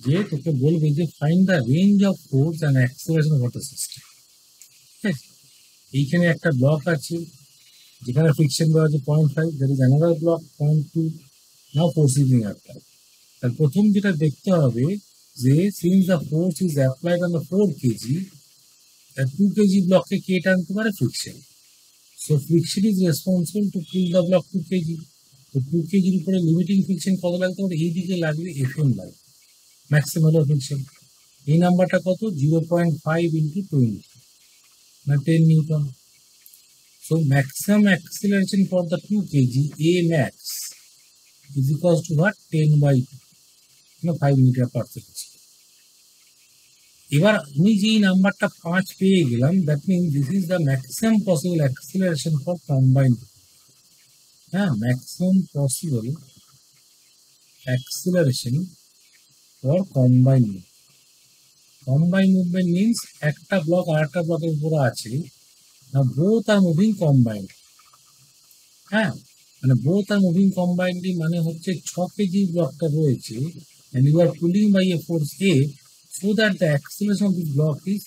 যে তোকে বলবে যে find the range of force and acceleration of the system. ঠিক আছে, এইখানে একটা ব্লক আছে যেখানে ফ্রিকশন দেওয়া আছে 0.5, that is another block 0.2, now force is in apply. তার প্রথম যেটা দেখতে হবে যে since the force is applied on the 4 KG, 2 KG ব্লককে কে টানতে পারে? Friction. So friction is responsible to pull the block 2 KG. তো 2 কেজির উপরে লিমিটিং ফ্রিকশন কত লাগতে পারে? এই দিকে লাগবে এফএম লাগবে, ম্যাক্সিমাম ফ্রিকশন। এই নাম্বারটা কত? 0.5 ইন্টু 20, না 10 Newton. So maximum acceleration for the 2 kg A max is equals to what? 10 by 5 meter per second. এবার আমি যেই নাম্বারটা 5 পেয়ে গেলাম, that mean this is the maximum possible acceleration for combined. হ্যাঁ, maximum possible acceleration for combined. Combined movement means একটা block আর একটা ব্লকের উপরে আছে, না বোথ আর মুভিং কম্বাইন্ড। হ্যাঁ, মানে বোথ আর মুভিং কম্বাইন্ডলি মানে হচ্ছে 6 কেজি ব্লকটা রয়েছে and you are pulling by a force A so that the acceleration of the block is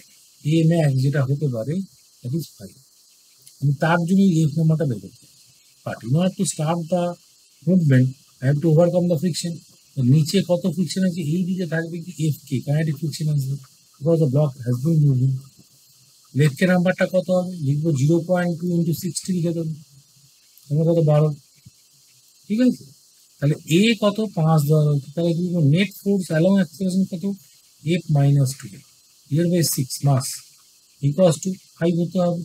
A max, যেটা হতে পারে that is 5। আমি তার জন্য এই নাম্বারটা বের করতে, but in order to start the movement I have to overcome the friction. নিচে কত ফ্রিকশন আছে? এই দিকে থাকবে কি এফ কে, কাইনেটিক ফ্রিকশন আসবে because the block has been moving. Left কে নাম্বারটা কত হবে? লিখবো 0.2 ইন্টু 60 লিখে দেবো, কত? 12। ঠিক আছে, তাহলে এ কত? 5 দেওয়া হচ্ছে, তাহলে কি নেট ফোর্স অ্যালং অ্যাক্সিলারেশন কত? F minus 2 divide by 6 mass equals to 5 হতে হবে।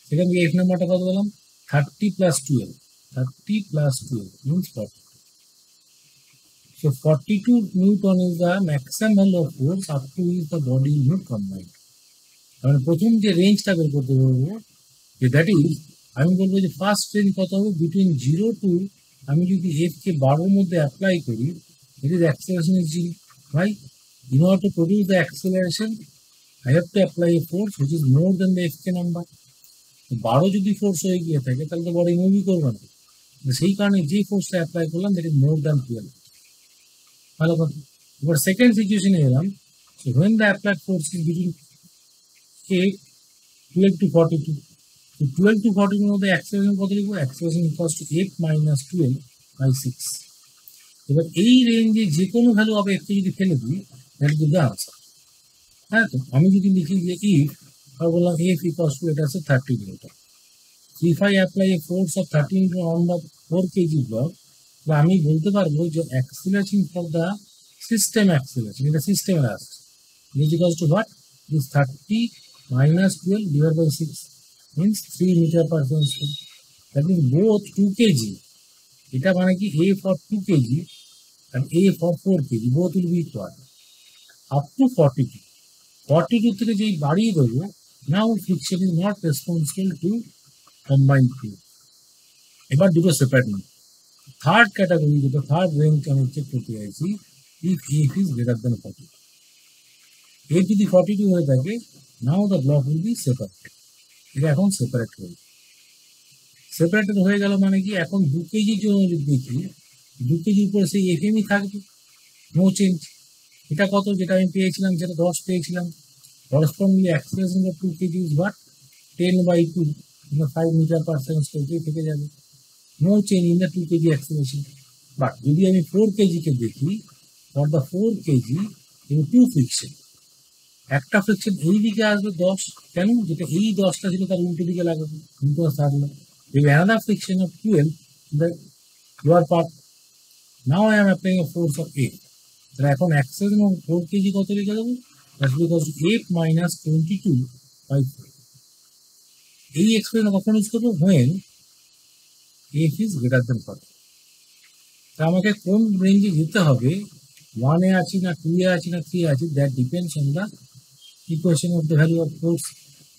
সেখান থেকে এফ নাম্বারটা কত পেলাম? 30 plus 12, 30 plus 12 means 40. So 42 Newton is the maximum value of force up to which the body unit combined. মানে প্রথম যে রেঞ্জটা বের করতে পারবো, যে দ্যাট ইজ, আমি বলবো যে ফার্স্ট রেঞ্জ কত হবে? বিটুইন 0 টু, আমি যদি এফ কে 12 মধ্যে অ্যাপ্লাই করি, it is acceleration is 0, right? In order to produce the acceleration, I have to apply a force which is more than the fk number. 12 যদি ফোর্স হয়ে গিয়ে থাকে তাহলে তো বডি মুভই করবে না, সেই কারণে যে ফোর্সটা অ্যাপ্লাই করলাম দ্যাট ইজ মোর দ্যান 12। ভালো কথা। এবার সেকেন্ড সিচুয়েশনে এলাম, so when the applied force is between 12 to 42, তো 12 to 42 এর মধ্যে অ্যাক্সেলারেশন কত লিখবো? Acceleration equals to 8 minus 12 by 6। এবার এই রেঞ্জে যে কোনো ভ্যালু হবে একটু যদি ফেলে দিই, দ্যাট ইজ দ্য আনসার। হ্যাঁ, তো আমি যদি লিখি যে ইফ, বললাম এফ ইকুয়ালস টু, এটা আছে 30 Newton, if I apply A force of 30 Newton on the 4 KG block, বা আমি বলতে পারবো যে acceleration for the system acceleration, এটা সিস্টেমের আসছে, is equals to what? This 30 minus 12 divided by 6 means 3 meter per second square. That means both 2 kg, এটা মানে কি A for 2 kg and A for 4 kg both will be equal up to 42. 42 থেকে যেই বাড়িয়ে দেবো, now friction is not responsible to combined field. এবার দুটো separate নেব। থার্ড ক্যাটাগরি, যেটা থার্ড রেঞ্জ আমি চেক করতে চাইছি, if F is greater than 40, F যদি 42 হয়ে থাকে, now the block will be separate. এটা এখন সেপারেট হয়ে, সেপারেটেড হয়ে গেল মানে কি, এখন 2 কেজির জন্য যদি দেখি, 2 কেজির উপরে সেই এফএমই থাকবে, নো চেঞ্জ। এটা কত? যেটা আমি পেয়েছিলাম, যেটা 10 পেয়েছিলাম, correspondingly acceleration of 2 kg is what? 10 by 2, 5 metre per second square থেকে যাবে, no change in the 2 kg acceleration. But যদি আমি 4 কেজিকে দেখি, for the 4 kg in 2 friction, একটা ফ্রিকশন এই দিকে আসবে 10, কেন? যেটা এই 10টা ছিল তার উল্টো দিকে লাগাবে, উল্টো থাকলো। If another friction of 12 in the lower part, now I am applying a force of 8. তাহলে এখন acceleration of 4 kg কত লিখে দেবো? That's because 8 minus 22 by 4. এই এক্সপ্রেশন কখন ইউজ করবো? when f is greater than 40. তা আমাকে কোন রেঞ্জে যেতে হবে, 1 এ আছি না 2 এ আছি না 3 এ আছি, that depends on the equation of the value of force.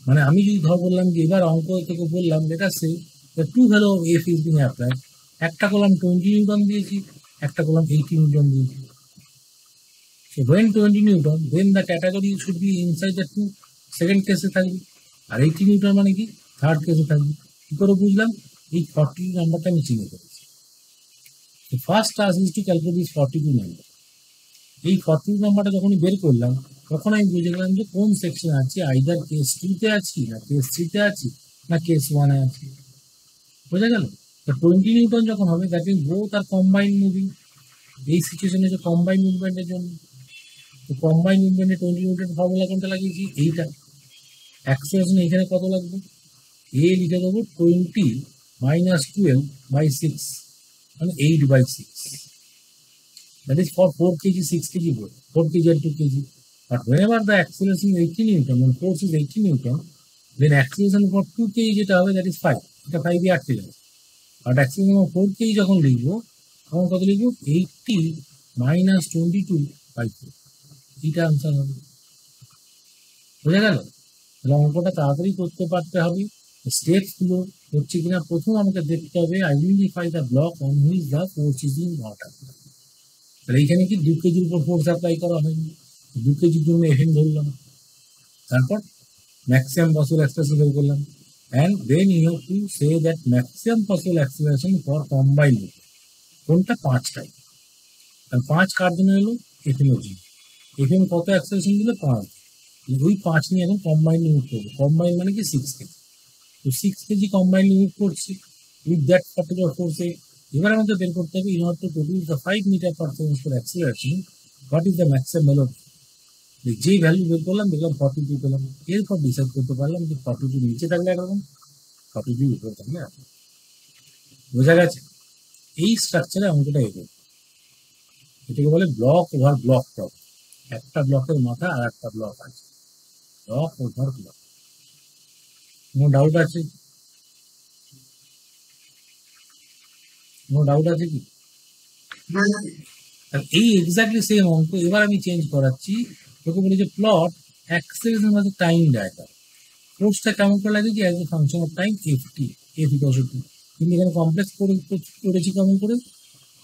মানে আমি যদি ধর বললাম যে এবার অঙ্ক থেকে বললাম let us say the two value of F is being applied, একটা কলাম 20 নিউটন দিয়েছি, একটা কলাম 80 নিউটন দিয়েছি। So when 20 Newton, then the category should be inside the two second কেসে থাকবে, আর 80 নিউটন মানে কি থার্ড কেসে থাকবে। কি করে বুঝলাম? এই 40 নাম্বারটা আমি চিনে ফেলেছি। The first task is to calculate this 42 number. এই 42 নাম্বারটা যখনই বের করলাম তখন আমি বুঝে গেলাম যে কোন সেকশন আছে, আইদার কেস 2-তে আছি, না কেস 3-তে আছি, না কেস 1-এ আছি। বোঝা গেল? তো 20 নিউটন যখন হবে, that means both are combined moving. এই সিচুয়েশনে যে কম্বাইন্ড মুভমেন্টের জন্য, তো কম্বাইন্ড মুভমেন্টে 20 নিউটন ফর্মুলা কোনটা লাগিয়েছি? এইটা। অ্যাক্সেলারেশন এখানে কত লাগবে? এ লিখে দেবো 20 minus 12/6, মানে 8/6. That is for 4 kg, 6 kg both, 4 kg and 2 kg. But whenever the acceleration is 80 Newton, when force is 80 Newton, then acceleration for 2 kg যেটা হবে, that is 5. এটা 5 এ আটকে যাবে। আর acceleration for 4 kg যখন লিখবো, তখন কত লিখবো? 80 minus 22/4. এইটা আনসার হবে। বোঝা গেল? তাহলে অঙ্কটা তাড়াতাড়ি করতে পারতে হবে। স্টেপস গুলো হচ্ছে কিনা, প্রথম আমাকে দেখতে হবে identify the block on which the force is being not applied. তাহলে এইখানে কি 2 কেজির উপর ফোর্স অ্যাপ্লাই করা হয়নি, 2 কেজির জন্য এফএম ধরলাম, তারপর ম্যাক্সিমাম পসিবল অ্যাক্সেলারেশন বের করলাম, and then you have to say that maximum possible acceleration for combined, কোনটা? 5টাই। আর 5 কার জন্য এলো? এফএম এর জন্য। এফএম কত অ্যাক্সেলারেশন দিলে? 5। ওই 5 নিয়ে এখন কম্বাইন্ড মুভ করবো। কম্বাইন্ড মানে কি? 6 কেজি। তো 6 কেজি কম্বাইন্ড মুভ করছি উইথ দ্যাট পার্টিকুলার ফোর্সে। এবার আমাদের বের করতে হবে, in order to produce the 5 metre per second for acceleration, what is the maximum value? যেই ভ্যালু বের করলাম, দেখলাম 42 পেলাম। এরপর ডিসাইড করতে পারলাম যে 42 নিচে থাকলে একরকম, 42 উপরে থাকলে একরকম। বোঝা গেছে? এই স্ট্রাকচারে অঙ্কটা এগোবে। এটাকে বলে ব্লক ওভার ব্লক প্রবলেম। একটা ব্লকের মাথা আর একটা ব্লক আছে, ব্লক ওভার ব্লক। কোনো ডাউট আছে? কোনো ডাউট আছে কি? এই এক্স্যাক্টলি সেম অঙ্ক এবার আমি চেঞ্জ করাচ্ছি। তোকে বলি যে plot acceleration by time diagram. ফোর্সটা কেমন করে লাগিয়েছি? As a function of time F T, F equal to 2। কিন্তু এখানে কমপ্লেক্স করেছি কেমন করে?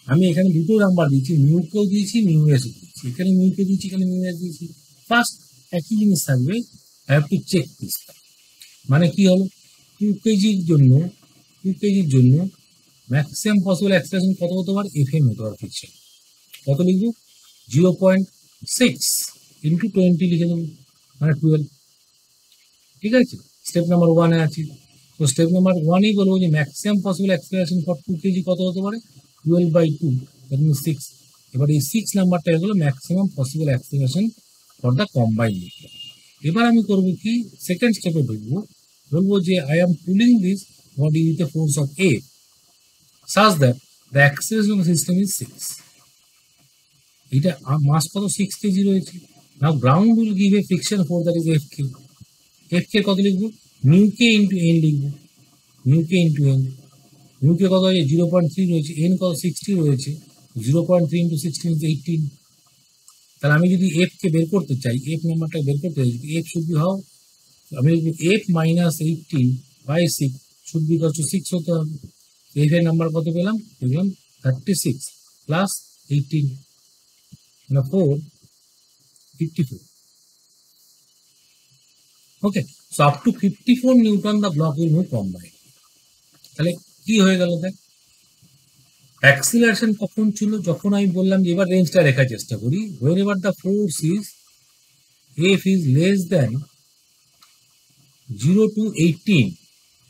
আমি এখানে দুটো নাম্বার দিয়েছি, মিউকেও দিয়েছি, মিউ এস দিয়েছি। এখানে মিউকে দিয়েছি, এখানে মিউ এস দিয়েছি। ফার্স্ট একই জিনিস থাকবে, I have to check this. মানে কি হলো? 2 কেজির জন্য ম্যাক্সিমাম পসিবল অ্যাক্সেলারেশন কত হতে পারে? এফএম হতে পারে ফিক্সন। কত লিখবো? 0.6 ইন্টু 20 লিখে দেবো, মানে 12। ঠিক আছে? স্টেপ নাম্বার 1-এ আছি। তো স্টেপ নাম্বার 1-এই বলবো যে maximum possible acceleration for 2 KG কত হতে পারে? 12/2, দ্যাট মিনস 6। এবার এই 6 নাম্বারটা হলো maximum possible acceleration for the combined. এবার আমি করবো কি? সেকেন্ড স্টেপে ঢুকবো, বলবো যে I am pulling this body with a force of a such that the acceleration of the system is 6. এটা মাস কত? 6 কেজি রয়েছে। Now ground will give a friction force, that is F K. F K কত লিখবো? Mu K into N লিখবো, mu K into N. Mu K কত হয়েছে? 0.3 রয়েছে, N কত? 60 রয়েছে। 0.3 ইন্টু 16 ইজ 18। তাহলে আমি যদি এফ কে বের করতে চাই, এফ নাম্বারটা বের করতে চাই, এফ শুড বি হাউ? আমি F minus 18/6 should be equal two 6 হতে হবে। এফ এর নাম্বার কত পেলাম? পেলাম 36 প্লাস 18, মানে 454. Okay, so up to 54 newton the block will move combined. তাহলে কি হয়ে গেল? দেখ, অ্যাক্সিলারেশন কখন ছিল? যখন আমি বললাম যে এবার রেঞ্জটা রেখার চেষ্টা করি, when ever the force is F is less than 0 to 18,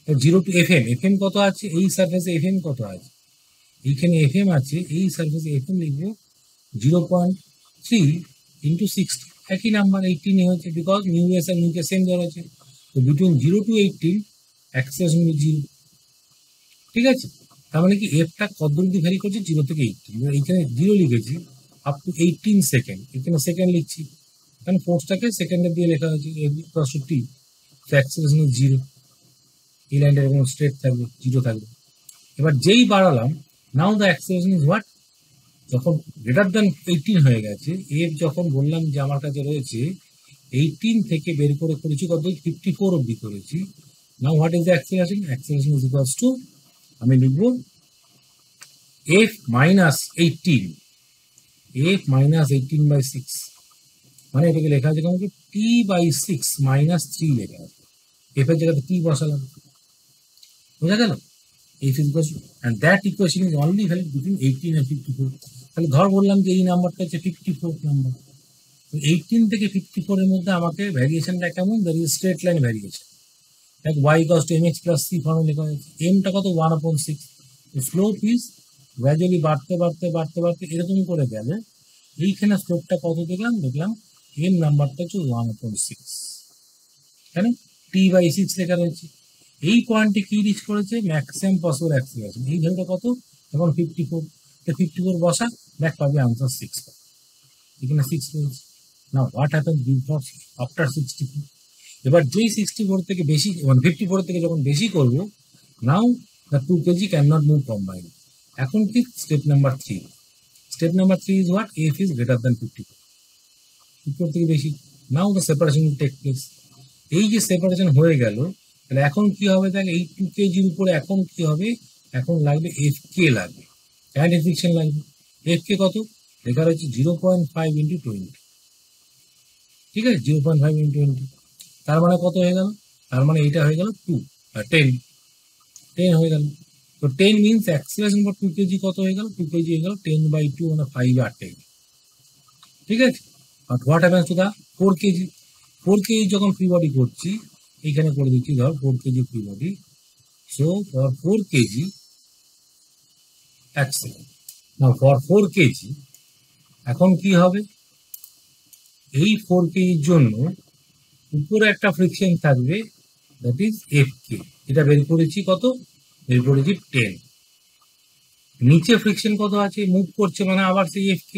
0 to FM. FM কত আছে? এই সারফেসে এফএম কত আছে? এইখানে এফএম আছে, এই সারফেসে এফএম লিখবো 0.3 ইন্টু 60, একই নাম্বার 18 হয়েছে, বিকজ নিউ এস আর নিউ কে সেম দেওয়া আছে। তো বিটুইন 0 to 18 অ্যাক্সেলারেশন ইজ 0। ঠিক আছে? তার মানে কি এফটা কত দূর ভ্যারি করছে? 0 থেকে 18। এইখানে 0 লিখেছি আপ টু 18 সেকেন্ড, এখানে সেকেন্ড লিখছি কারণ ফোর্সটাকে সেকেন্ডে দিয়ে লেখা হয়েছে, এফ ইকুয়াল টু টি। তো অ্যাক্সেলারেশন ইজ 0। এই লাইনটা এরকম স্ট্রেট থাকবে, 0 থাকবে। এবার যেই বাড়ালাম, নাও দ্য অ্যাক্সেলারেশন ইজ হোয়াট? যখন গ্রেটার দ্যান 18 হয়ে গেছে, এফ যখন বললাম যে আমার কাছে রয়েছে 18 থেকে বের করে করেছি কত? 54 অব্দি করেছি। Now what is the acceleration? Acceleration is equals to, আমি লিখব এফ মাইনাস 18, এফ মাইনাস 18/6, মানে এটাকে লেখা আছে কেমন? t/6 মাইনাস 3 লেখা আছে। এফ এর জায়গাতে টি বসালাম। বোঝা গেল? F is equal to, and that equation is only valid between 18 and 54. তাহলে ধর বললাম যে এই নাম্বারটা হচ্ছে 54 নাম্বার। 18 থেকে 54 এর মধ্যে আমাকে ভ্যারিয়েশনটা কেমন, that is straight line variation. Like y equals to mx plus c ফর্মে লেখা হয়েছে। m-টা কত 1/6। স্লোপ ইজ গ্র্যাজুয়ালি বাড়তে বাড়তে বাড়তে বাড়তে এরকম করে গেলে এইখানে স্লোপটা কত দেখলাম m নাম্বারটা হচ্ছে 1/6, তাই না? t/6 লেখা রয়েছে। এই পয়েন্টে কি রিচ করেছে, ম্যাক্সিমাম পসিবল অ্যাক্সিলারেশন। এই ভ্যালুটা কত, এখন 54। 54 বসা, দেখ পাবি আনসার 6। এখানে 6 রয়েছে। না হোয়াট হ্যাপেন বিফোর আফটার 64? এবার যেই 64 থেকে বেশি, মানে 54 থেকে যখন বেশি করবো, now the 2 kg can not move combine. এখন কি step number 3? Step number 3 is what, f is greater than 54। 54 থেকে বেশি, now the separation will take place. এই যে সেপারেশন হয়ে গেল, তাহলে এখন কি হবে দেখ, এই 2 kg উপরে এখন কি হবে, এখন লাগবে fk, লাগবে অ্যান্টি ফ্রিকশন লাগবে। fk কত লেখা রয়েছে 0.5 ইন্টু 20, ঠিক আছে? 0.5 ইন্টু 20, তার মানে কত হয়ে গেল, তার মানে এইটা হয়ে গেল 10 হয়ে গেল। তো 10 মিনস অ্যাক্সিলারেশন ফর 2 kg কত হয়ে গেল, 2 kg হয়ে গেল 10/2, মানে 5 আর 10, ঠিক আছে? But what happens to the 4 kg? 4 kg যখন ফ্রি বডি করছি, এইখানে করে দিচ্ছি ধর 4 kg free body. So for 4 kg acceleration, now for 4 kg এখন কি হবে, এই 4 kg এর জন্য উপরে একটা ফ্রিকশন থাকবে, দ্যাট ইজ fk। এটা বের করেছি কত, বের করেছি 10। নিচে ফ্রিকশন কত আছে, মুভ করছে, মানে আবার সেই fk,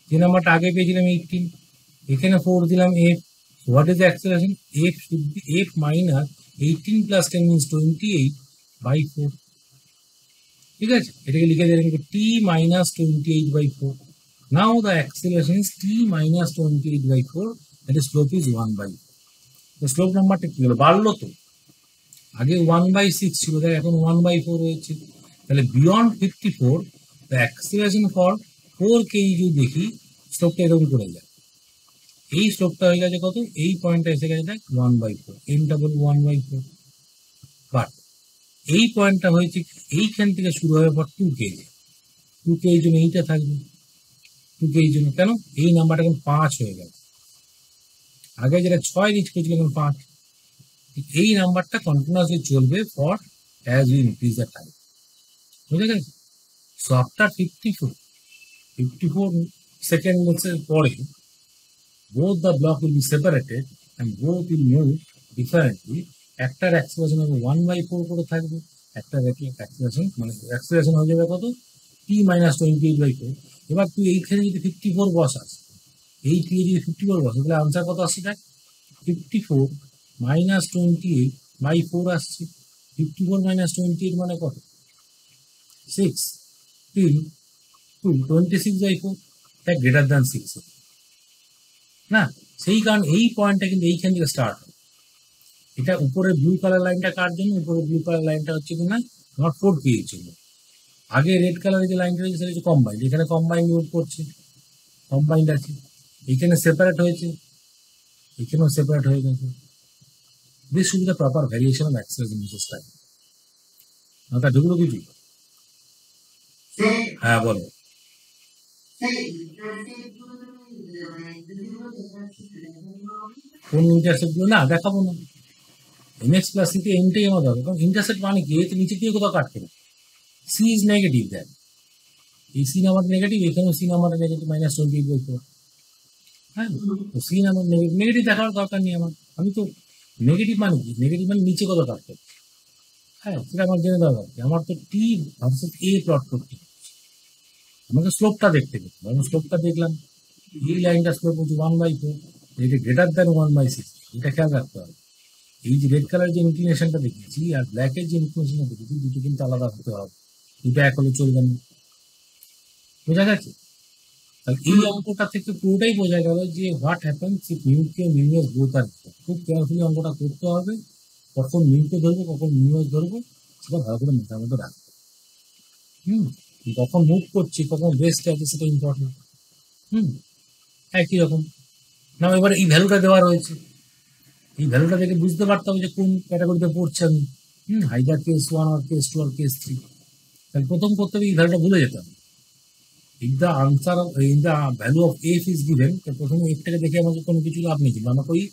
যে নাম্বারটা আগে পেয়েছিলাম 18, এখানে 4 দিলাম f। What is acceleration, f should be f minus 18 plus 10 means 28/4, ঠিক আছে? এটাকে লিখে দিলাম t minus 28/4। Now the acceleration is t minus 28/4, that is slope is 1/4। তো স্লোপ নাম্বারটা কি হলো, বাড়লো তো। আগে 1/6 ছিল, দেখ এখন 1/4 হয়েছে। তাহলে beyond 54 the acceleration for 4 kg যদি দেখি, স্লোপটা এরকম করে যায়। এই স্লোপটা হয়ে গেছে কত, এই পয়েন্টটা এসে গেছে দেখ 1/4, m/1/4। বাট এই পয়েন্টটা হয়েছে এইখান থেকে শুরু হবে পর 2 kg। 2 kg জন্য এইটা থাকবে, 2 kg জন্য কেন, এই নাম্বারটা এখন 5 হয়ে গেছে। আগে যেটা 6 রিচ করেছিল, এখন 5। এই নাম্বারটা কন্টিনিউয়াসলি চলবে for as you increase the time, বুঝে গেছে? সো আফটার 54 সেকেন্ডের পরে both the block will be separated and both will move differently. একটার অ্যাক্সিলারেশন হবে 1/4 করে থাকবে, একটার অ্যাক্সিলারেশন মানে অ্যাক্সিলারেশন হয়ে যাবে কত, t মাইনাস 28/4। এবার তুই এইখানে যদি 54 বসাস, এই তুই যদি 54 বসাস, তাহলে আনসার কত আসছে দেখ, 54 মাইনাস 28/4 আসছে। 54 মাইনাস 28 মানে কত, 6 till 26/4, তাই গ্রেটার দ্যান 6 না। সেই কারণ এই পয়েন্টটা কিন্তু এইখান থেকে স্টার্ট হয়। এটা উপরে ব্লু কালার লাইনটা কার জন্য, উপরে ব্লু কালার লাইনটা হচ্ছে কিনা আমার 4 kg ছিল। আগে রেড কালারের যে লাইনটা রয়েছে সেটা হচ্ছে কম্বাইন্ড, এখানে কম্বাইন্ড মুভ করছে, কম্বাইন্ড আছে। এইখানে সেপারেট হয়েছে, এখানেও সেপারেট হয়ে গেছে। This should be the proper variation of acceleration into time. মাথা ঢুকলো কিছু? হ্যাঁ বলো। কোন ইন্টারসেপ্ট গুলো না দেখাবো না, mx প্লাস c তে এমটাই আমার দরকার। কারণ ইন্টারসেপ্ট মানে কি, এতে নিচে দিয়ে কোথাও কাটবে না। c ইজ নেগেটিভ, দেখ এই c নাম্বার নেগেটিভ, এখানেও c নাম্বার নেগেটিভ মাইনাস 28/4। হ্যাঁ, তো c নাম্বার নেগেটিভ দেখার দরকার নেই আমার। আমি তো নেগেটিভ মানে কি, নেগেটিভ মানে নিচে কোথাও কাটবে, হ্যাঁ সেটা আমার জেনে দরকার। আমার তো t ভার্সেস a প্লট করতে হবে, আমাকে স্লোপটা দেখতে হবে। আমি স্লোপটা দেখলাম, এই লাইনটা স্লোপ হচ্ছে 1/4, এটা গ্রেটার দ্যান 1/6, এটা খেয়াল রাখতে হবে। এই যে রেড কালার যে ইনক্লিনেশনটা দেখেছি আর ব্ল্যাকের যে ইনক্লিনেশনটা দেখেছি, দুটো কিন্তু আলাদা হতে হবে, দুটো এক হলে চলবে না, বোঝা গেছে? তাহলে এই অঙ্কটা থেকে পুরোটাই বোঝা গেল যে what happens if mu K mu S both are equal. খুব কেয়ারফুলি অঙ্কটা করতে হবে, কখন মিউকে ধরবো কখন মিউএস ধরবো সেটা ভালো করে মাথার মধ্যে রাখতে হবে। কখন মুভ করছি কখন রেস্ট আছে সেটা ইম্পর্টেন্ট। একই রকম না, এবার এই ভ্যালুটা দেওয়া রয়েছে, এই ভ্যালুটা দেখে বুঝতে পারতাম যে কোন ক্যাটাগরিতে পড়ছে আমি, হাইদার কেস 1 আর কেস 2 আর কেস 3। তাহলে প্রথম করতে হবে এই ভ্যালুটা ভুলে যেতাম, if the answer in the value of F is given, তো প্রথমে এফটাকে দেখে আমাকে কোনো কিছু লাভ নেই, কিন্তু আমাকে ওই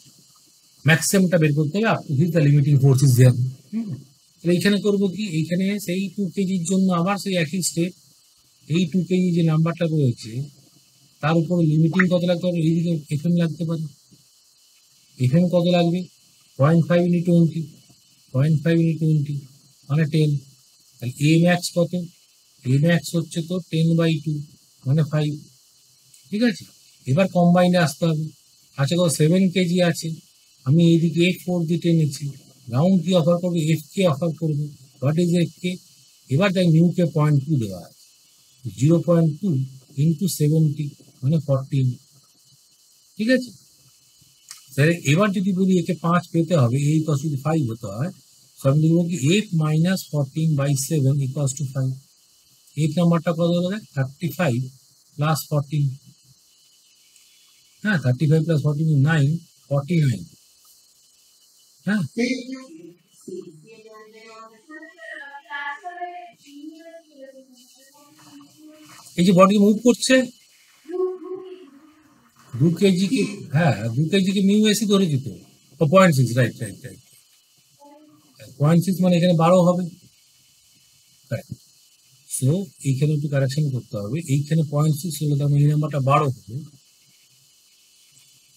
ম্যাক্সিমামটা বের করতে হবে, up to his the limiting force is there. তাহলে এইখানে করবো কি, এইখানে সেই 2 কেজির জন্য আবার সেই একই স্টেপ, এই 2 কেজি যে নাম্বারটা রয়েছে তার উপরে লিমিটিং কত লাগতে পারে, এইদিকে এফএম লাগতে পারে। এফএম কত লাগবে, 0.5 ইন্টু 20, 0.5 ইন্টু 20 মানে 10। তাহলে এ ম্যাক্স কত, এ ম্যাক্স হচ্ছে তো 10/2 মানে 5। ঠিক আছে, এবার কম্বাইনে আসতে হবে। আচ্ছা কত 7 কেজি আছে, আমি এইদিকে F4 দিয়ে টেনেছি, রাউন্ড কি অফার করবো, এফ কে অফার করবো। হোয়াট ইজ এফ কে, এবার দেখ নিউকে 0.2 দেওয়া আছে, 0.2 ইন্টু 70 মানে 14। ঠিক আছে, তাহলে এবার যদি বলি একে 5 পেতে হবে, এই কস যদি 5 হতে হয়, আমি লিখবো কি f মাইনাস 14/7 ইকুয়ালস টু 5। এক নাম্বারটা কত হলো, 35 প্লাস 14, হ্যাঁ 35 প্লাস 14 9, 49। হ্যাঁ এই যে বডি মুভ করছে 2 কেজি কে, হ্যাঁ 2 কেজি কে মিউ এসি ধরে দিত, 0.6, রাইট রাইট রাইট, 0.6 মানে এখানে 12 হবে। সো এইখানে একটু কারেকশন করতে হবে, এইখানে 0.6 হলো, তার মানে এই নাম্বারটা 12 হলো,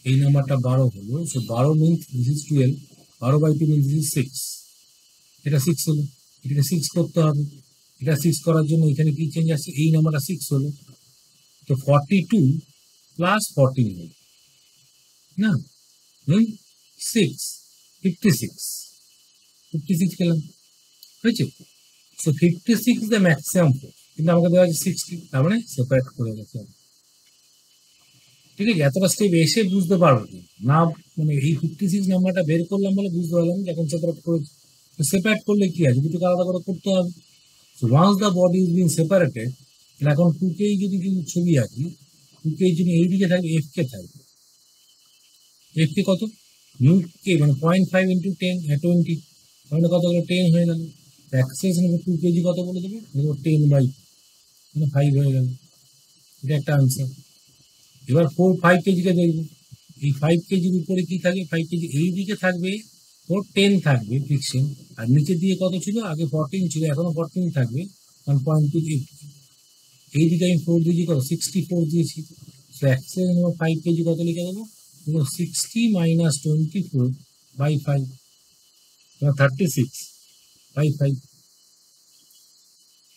এই নাম্বারটা 12 হলো। So 12 means this is 12, 12/2 means this is 6, এটা 6 হলো, এটাকে 6 করতে হবে। এটা 6 করার জন্য এখানে কি চেঞ্জ আসছে, এই নাম্বারটা 6 হলো, তো 42 প্লাস 14 হলো না, 6, 56 পেলাম, হয়েছে। সো 56 দ্য ম্যাক্সিমাম ফোর্স, কিন্তু আমাকে দেওয়া আছে 60, তার মানে সেপারেট করে গেছে। ঠিক আছে, এতটা স্টেপ এসে বুঝতে পারবো না, মানে এই 56 নাম্বারটা বের করলাম বলে বুঝতে পারলাম যখন সেপারেট করে। সেপারেট করলে কি আছে, দুটোকে আলাদা করে করতে হবে। So once the body is being separated, এখন 2 কেই যদি কিছু ছবি আঁকি, 2 কেই যদি এইদিকে থাকবে এফ কে থাকবে, এফ কে কত, নিউ কে মানে 0.5 ইন্টু 10 20, মানে কত হলো 10 হয়ে গেল। অ্যাক্সেস নেবে 2 কেজি কত বলে দেবে, 10/2 মানে 5 হয়ে গেল, এটা একটা আনসার। এবার 5 কেজিকে দেখবো, এই 5 কেজির উপরে কি থাকবে, 5 কেজি এই দিকে থাকবে, ওর 10 থাকবে ফিক্সিং, আর নিচের দিকে কত ছিল, আগে 14 ছিল, এখনো 14 থাকবে, 1.2। এই দিকে আমি 4 দিয়েছি, কত 64 দিয়েছি। তো অ্যাক্সেস নেবো 5 কেজি কত লিখে দেবো, 60 মাইনাস 24/5 36/5,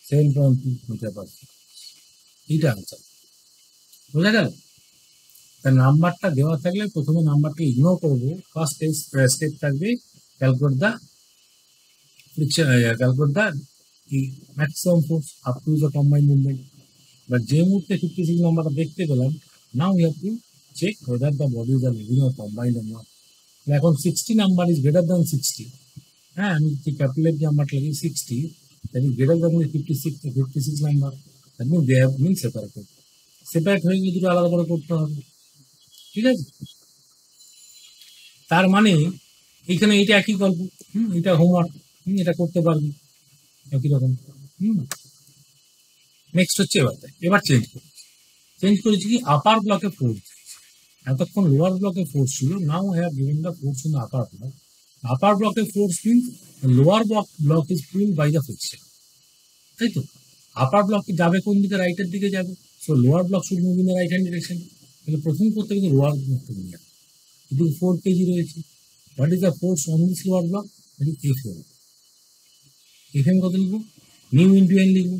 7.2 মিটার পার সেকেন্ড। এইটা আনসার, বোঝা গেল। তার নাম্বারটা দেওয়া থাকলে প্রথমে নাম্বারটা ইগনোর করবো, ফার্স্ট স্টেপ থাকবে calculate the friction, calculate the maximum force up to the combined movement. But যে মুহূর্তে 56 নাম্বারটা দেখতে পেলাম, now we have to check whether the bodies are living or combined or not. এখন 60 নাম্বার ইজ গ্রেটার দ্যান 60, হ্যাঁ আমি যে calculate নাম্বারটা লাগি 60, that is greater than 56 number, that means they have been separated. Separate হয়ে গিয়ে দুটো আলাদা করে করতে হবে। ঠিক আছে, তার মানে এইখানে এটা একই গল্প, এটা হোমওয়ার্ক, এটা করতে পারবি একই রকম। নেক্সট হচ্ছে এবার চেঞ্জ করেছি কি, আপার ব্লকে ফোর্স, এতক্ষণ লোয়ার ব্লকে ফোর্স ছিল, now have given the force in upper block. Upper ব্লকে force means lower block is pulled by the friction, তাই তো। আপার ব্লক যাবে কোন দিকে, রাইটের দিকে যাবে, so lower block should move in the right hand direction. তাহলে প্রথম করতে গেলে লোয়ার ব্লককে নিয়ে যাবে, এদিকে 4 কেজি রয়েছে। What is the force on this lower block, FM. FM কত লিখবো, নিউ ইন্টু এন লিখবো,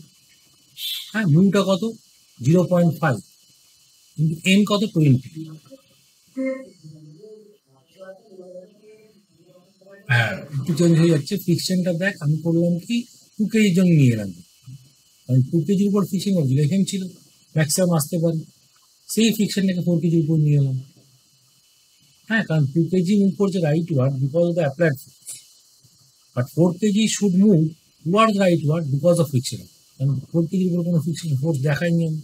হ্যাঁ নিউটা কত 0.5 কিন্তু এন কত 20। হ্যাঁ একটু চেঞ্জ হয়ে যাচ্ছে, ফিকশনটা দেখ আমি করলাম কি 2 কেজির জন্য নিয়ে এলাম, কারণ 2 কেজির উপর ফিকশন করছিল, এখানে ছিল ম্যাক্সিমাম আসতে পারে, সেই ফিকশনটাকে 4 কেজির উপর নিয়ে এলাম। হ্যাঁ কারণ 2 কেজি মুভ করছে rightward because of the applied force, but 4 KG should move toward rightward because of friction, কারণ 4 কেজির উপর কোনো ফিকশন ফোর্স দেখায়নি আমি।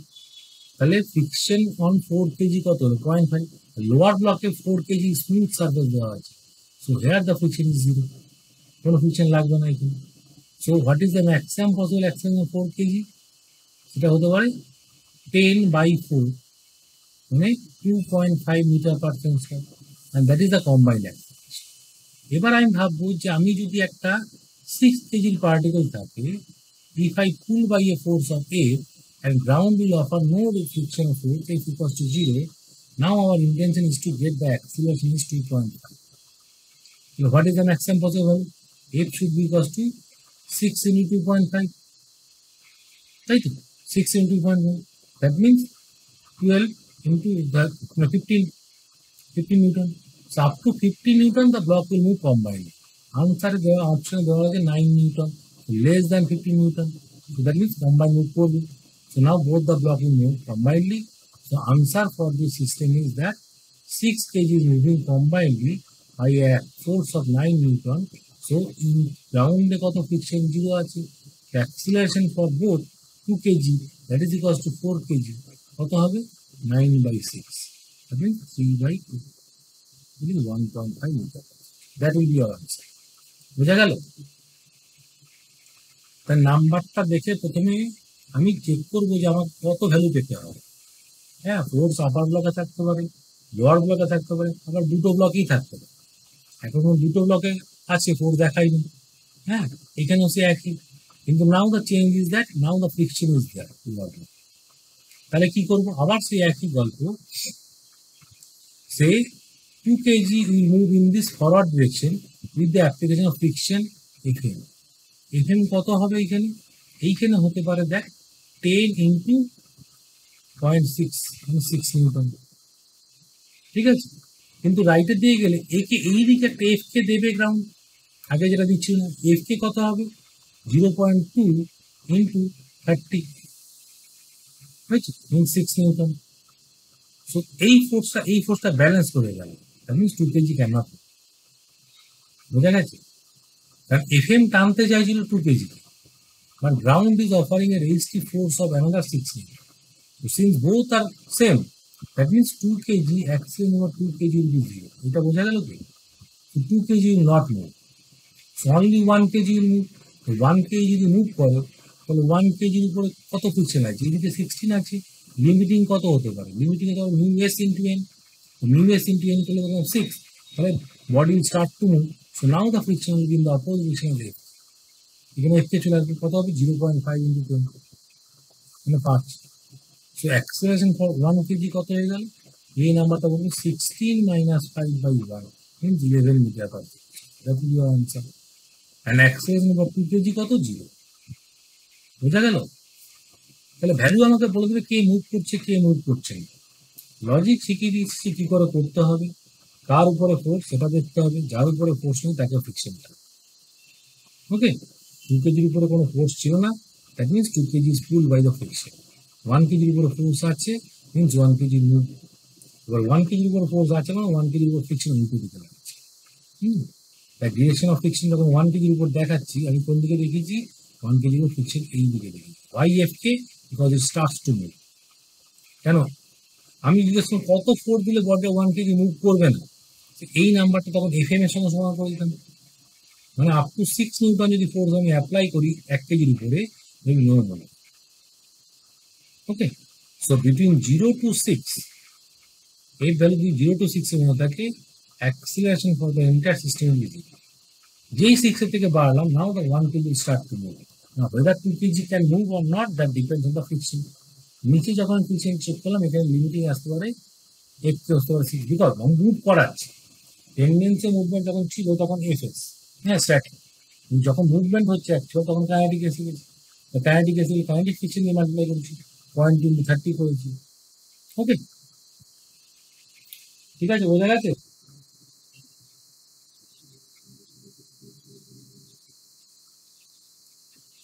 তাহলে ফিকশন অন 4 কেজি কত হলো 0.5, লোয়ার ব্লকে 4 কেজি স্মুথ সার্ফেস দেওয়া আছে, so here the friction is 0, কোনো ফিকশন লাগবে না এখানে। So what is the maximum possible action of 4 KG, সেটা হতে পারে 10/4 মানে 2.5 metre per second square, and that is the combined acceleration. এবার আমি ভাববো যে আমি যদি একটা 6 কেজির পার্টিকেল থাকে, if I pull by a force of 8 and ground will offer no friction force, F equals to 0, now our intention is to get the acceleration is 2.5. So what is the maximum possible? F should be equals to 6 into 2.5. Right? 6 into 2.5. That means 12 into the 15 Newton. So up to 15 Newton the block will move combined. Answer the option is 9 Newton. So less than 15 Newton. So that means combined move forward. So now both the block will move combinedly. So answer for this system is that 6 kg is moving combinedly by a force of 9 Newton. So in ground কত friction 0 আছে. The acceleration for both 2 kg that is equals to 4 kg. কত হবে 9/6. That means 3/2. It is 1.5 meter. That will be your answer. বুঝা গেল? তার নাম্বারটা দেখে প্রথমে আমি চেক করবো যে আমার কত ভ্যালু পেতে হবে। হ্যাঁ, ফোর্স আপার ব্লকে থাকতে পারে, লোয়ার ব্লকে থাকতে পারে, আবার দুটো ব্লকেই থাকতে পারে। এখন দুটো ব্লকে আছে, ফোর্স দেখাইনি। হ্যাঁ, এখানেও সে একই, কিন্তু now the change is that now the friction is that. তাহলে কি করবো? আবার সেই একই গল্প, সে 2 kg will move in this forward direction with the application of friction Fm. Fm কত হবে এখানে? এইখানে হতে পারে দেখ 10 into 0.6 মানে 6 নিউটন। ঠিক আছে, কিন্তু রাইটের দিয়ে গেলে একে এই দিকে একটা এফ কে দেবে গ্রাউন্ড, আগে যেটা দিচ্ছিল না। এফ কে কত হবে? 0.2 into 30 বুঝছি 6 নিউটন। সো এই ফোর্সটা ব্যালেন্স করে গেল। That means 2 kg can't. বোঝা গেছে? কারণ এফএম টানতে চাইছিল 2 kg, but ground is offering a resistive force of another 6 kg. So since both are same, that means 2 kg acceleration over 2 kg will be 0. এটা বোঝা গেল কি? So 2 kg will not move. So only 1 kg will move. So 1 kg যদি move করে তাহলে 1 kg এর উপরে কত ফ্রিকশন আছে? এদিকে 16 আছে। লিমিটিং কত হতে পারে? লিমিটিং এ ধরো mu S into N. Mu S into N করলে তখন 6, তাহলে body will start to move. So now the friction will be in the opposite direction of F. এখানে এফ কে চলে আসবে, কত হবে? 0.5 into 20 মানে 5। সো অ্যাক্সেলারেশন ফর 1 kg কত হয়ে গেল? এই নাম্বারটা বলবো 16 minus 5/1 means 11 metre per second. That will be your answer. And acceleration for 2 kg কত? 0। বোঝা গেল? তাহলে ভ্যালু আমাকে বলে দেবে কে মুভ করছে, কে মুভ করছে না। লজিক শিখিয়ে দিচ্ছি কি করে করতে হবে। কার উপরে ফোর্স সেটা দেখতে হবে, যার উপরে ফোর্স নেই তাকে ফ্রিকশনটা। ওকে, 2 kg উপরে কোনো ফোর্স ছিল না, that means 2 kg is pulled by the friction. 1 kg উপরে ফোর্স আছে মিনস 1 kg মুভ। এবার 1 kg উপরে ফোর্স আছে মানে 1 kg উপর ফ্রিকশন উল্টো দিতে লাগছে। দ্য ডিরেকশন অফ ফ্রিকশন যখন 1 kg উপর দেখাচ্ছি, আমি কোন দিকে দেখেছি? 1 kg উপর ফ্রিকশন এই দিকে দেখেছি। Why F K? Because it starts to move. কেন? আমি জিজ্ঞেস করলাম কত ফোর্স দিলে বডি 1 kg মুভ করবে না, এই নাম্বারটা তখন এফ এম এর সঙ্গে সমান করে দিতাম। মানে আপ টু 6 নিউটন যদি ফোর্স আমি অ্যাপ্লাই করি 1 কেজির উপরে, মেবি নো মনে। ওকে, সো বিটুইন 0 to 6, এই ভ্যালু যদি 0 to 6 এর মধ্যে থাকে, acceleration for the entire system will be. যেই 6 এর থেকে বাড়লাম, now the 1 kg start to move. Now whether 2 kg can move or not, that depends on the friction. নিচে যখন ফ্রিকশন চেক করলাম, এখানে লিমিটিং আসতে পারে এফ কে আসতে পারে 6, বিকজ মুভ করাচ্ছে। টেন্ডেন্সি মুভমেন্ট যখন ছিল তখন এফ এস, হ্যাঁ স্ট্যাটিক। যখন মুভমেন্ট হচ্ছে অ্যাকচুয়াল তখন কাইনেটিক এসে গেছে। কাইনেটিক এসে কাইনেটিক ফ্রিকশন দিয়ে মাল্টিপ্লাই করেছি, 0.30 করেছি। ওকে, ঠিক আছে, বোঝা গেছে?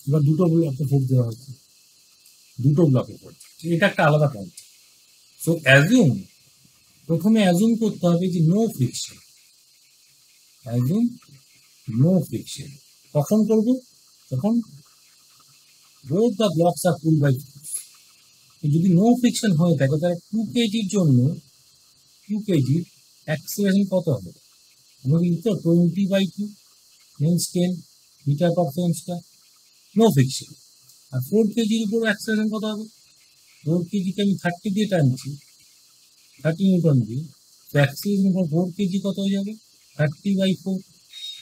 এবার দুটো ব্লকে ফোর্স দেওয়া হচ্ছে, দুটো ব্লকে ফোর্স, এটা একটা আলাদা পয়েন্ট। সো অ্যাজুম, প্রথমে অ্যাজুম করতে হবে যে no friction. Assume no friction কখন করবো? তখন both the blocks are pulled by force. যদি নো ফ্রিকশন হয়ে থাকে তাহলে 2 কেজির জন্য 2 কেজির অ্যাক্সিলারেশন কত হবে? আমাকে লিখতে 20/2 means 10 metre per second square, no friction. আর 4 কেজির উপর অ্যাক্সিলারেশন কত হবে? 4 কেজিকে আমি 30 দিয়ে টানছি, 30 নিউটন দিয়ে, তো অ্যাক্সিলারেশন ফর 4 কেজি কত হয়ে যাবে? 30/4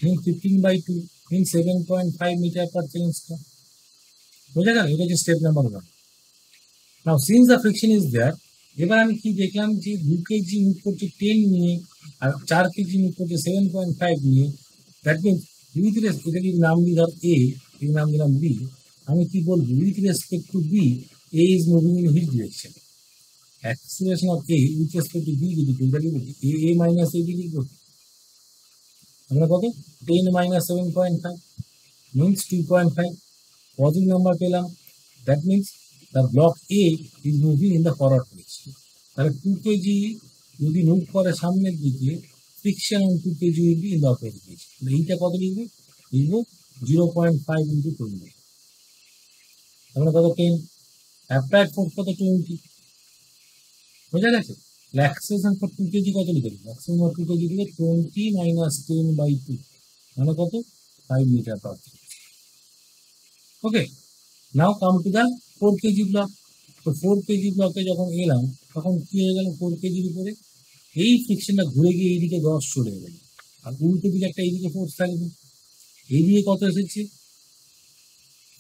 means 15/2 means 7.5 metre per second square. বোঝা গেল? এটা হচ্ছে step number 1। Now since the friction is there, এবার আমি কি দেখলাম যে 2 কেজি মুভ করছে 10 নিয়ে, আর 4 কেজি মুভ করছে 7.5 নিয়ে। দ্যাট মিনস উইথ এটা যদি নাম দিই ধর এ, এই নাম দিলাম বি, আমি কি বলবো? With respect to B, A is moving in his direction. Acceleration of A with respect to B যদি টোটালি বলি, এ মাইনাস এ বি লিখবো। আমরা কত? 10 minus 7.5 means 2.5 positive number পেলাম। That means the block A is moving in the forward direction. তাহলে 2 KG যদি move করে সামনের দিকে, friction on 2 KG will be in the opposite direction. এইটা কত লিখবো? লিখবো 0.5 into 20। আমরা কত? 10। অ্যাপ্লাইড ফোর্স কত? 20। বোঝা গেছে? অ্যাক্সিলারেশন ফর 2 কেজি কত লিখবে? অ্যাক্সিলারেশন ফর 2 কেজি লিখবে 20 minus 10/2, মানে কত? 5 metre per second. Okay, now come to the 4 KG block. তো 4 কেজি ব্লকে যখন এলাম, তখন কি হয়ে গেল? 4 কেজির উপরে এই ফ্রিকশনটা ঘুরে গিয়ে এইদিকে 10 চলে গেল, আর উল্টো দিকে একটা এইদিকে ফোর্স থাকবে। এইদিকে কত এসেছে?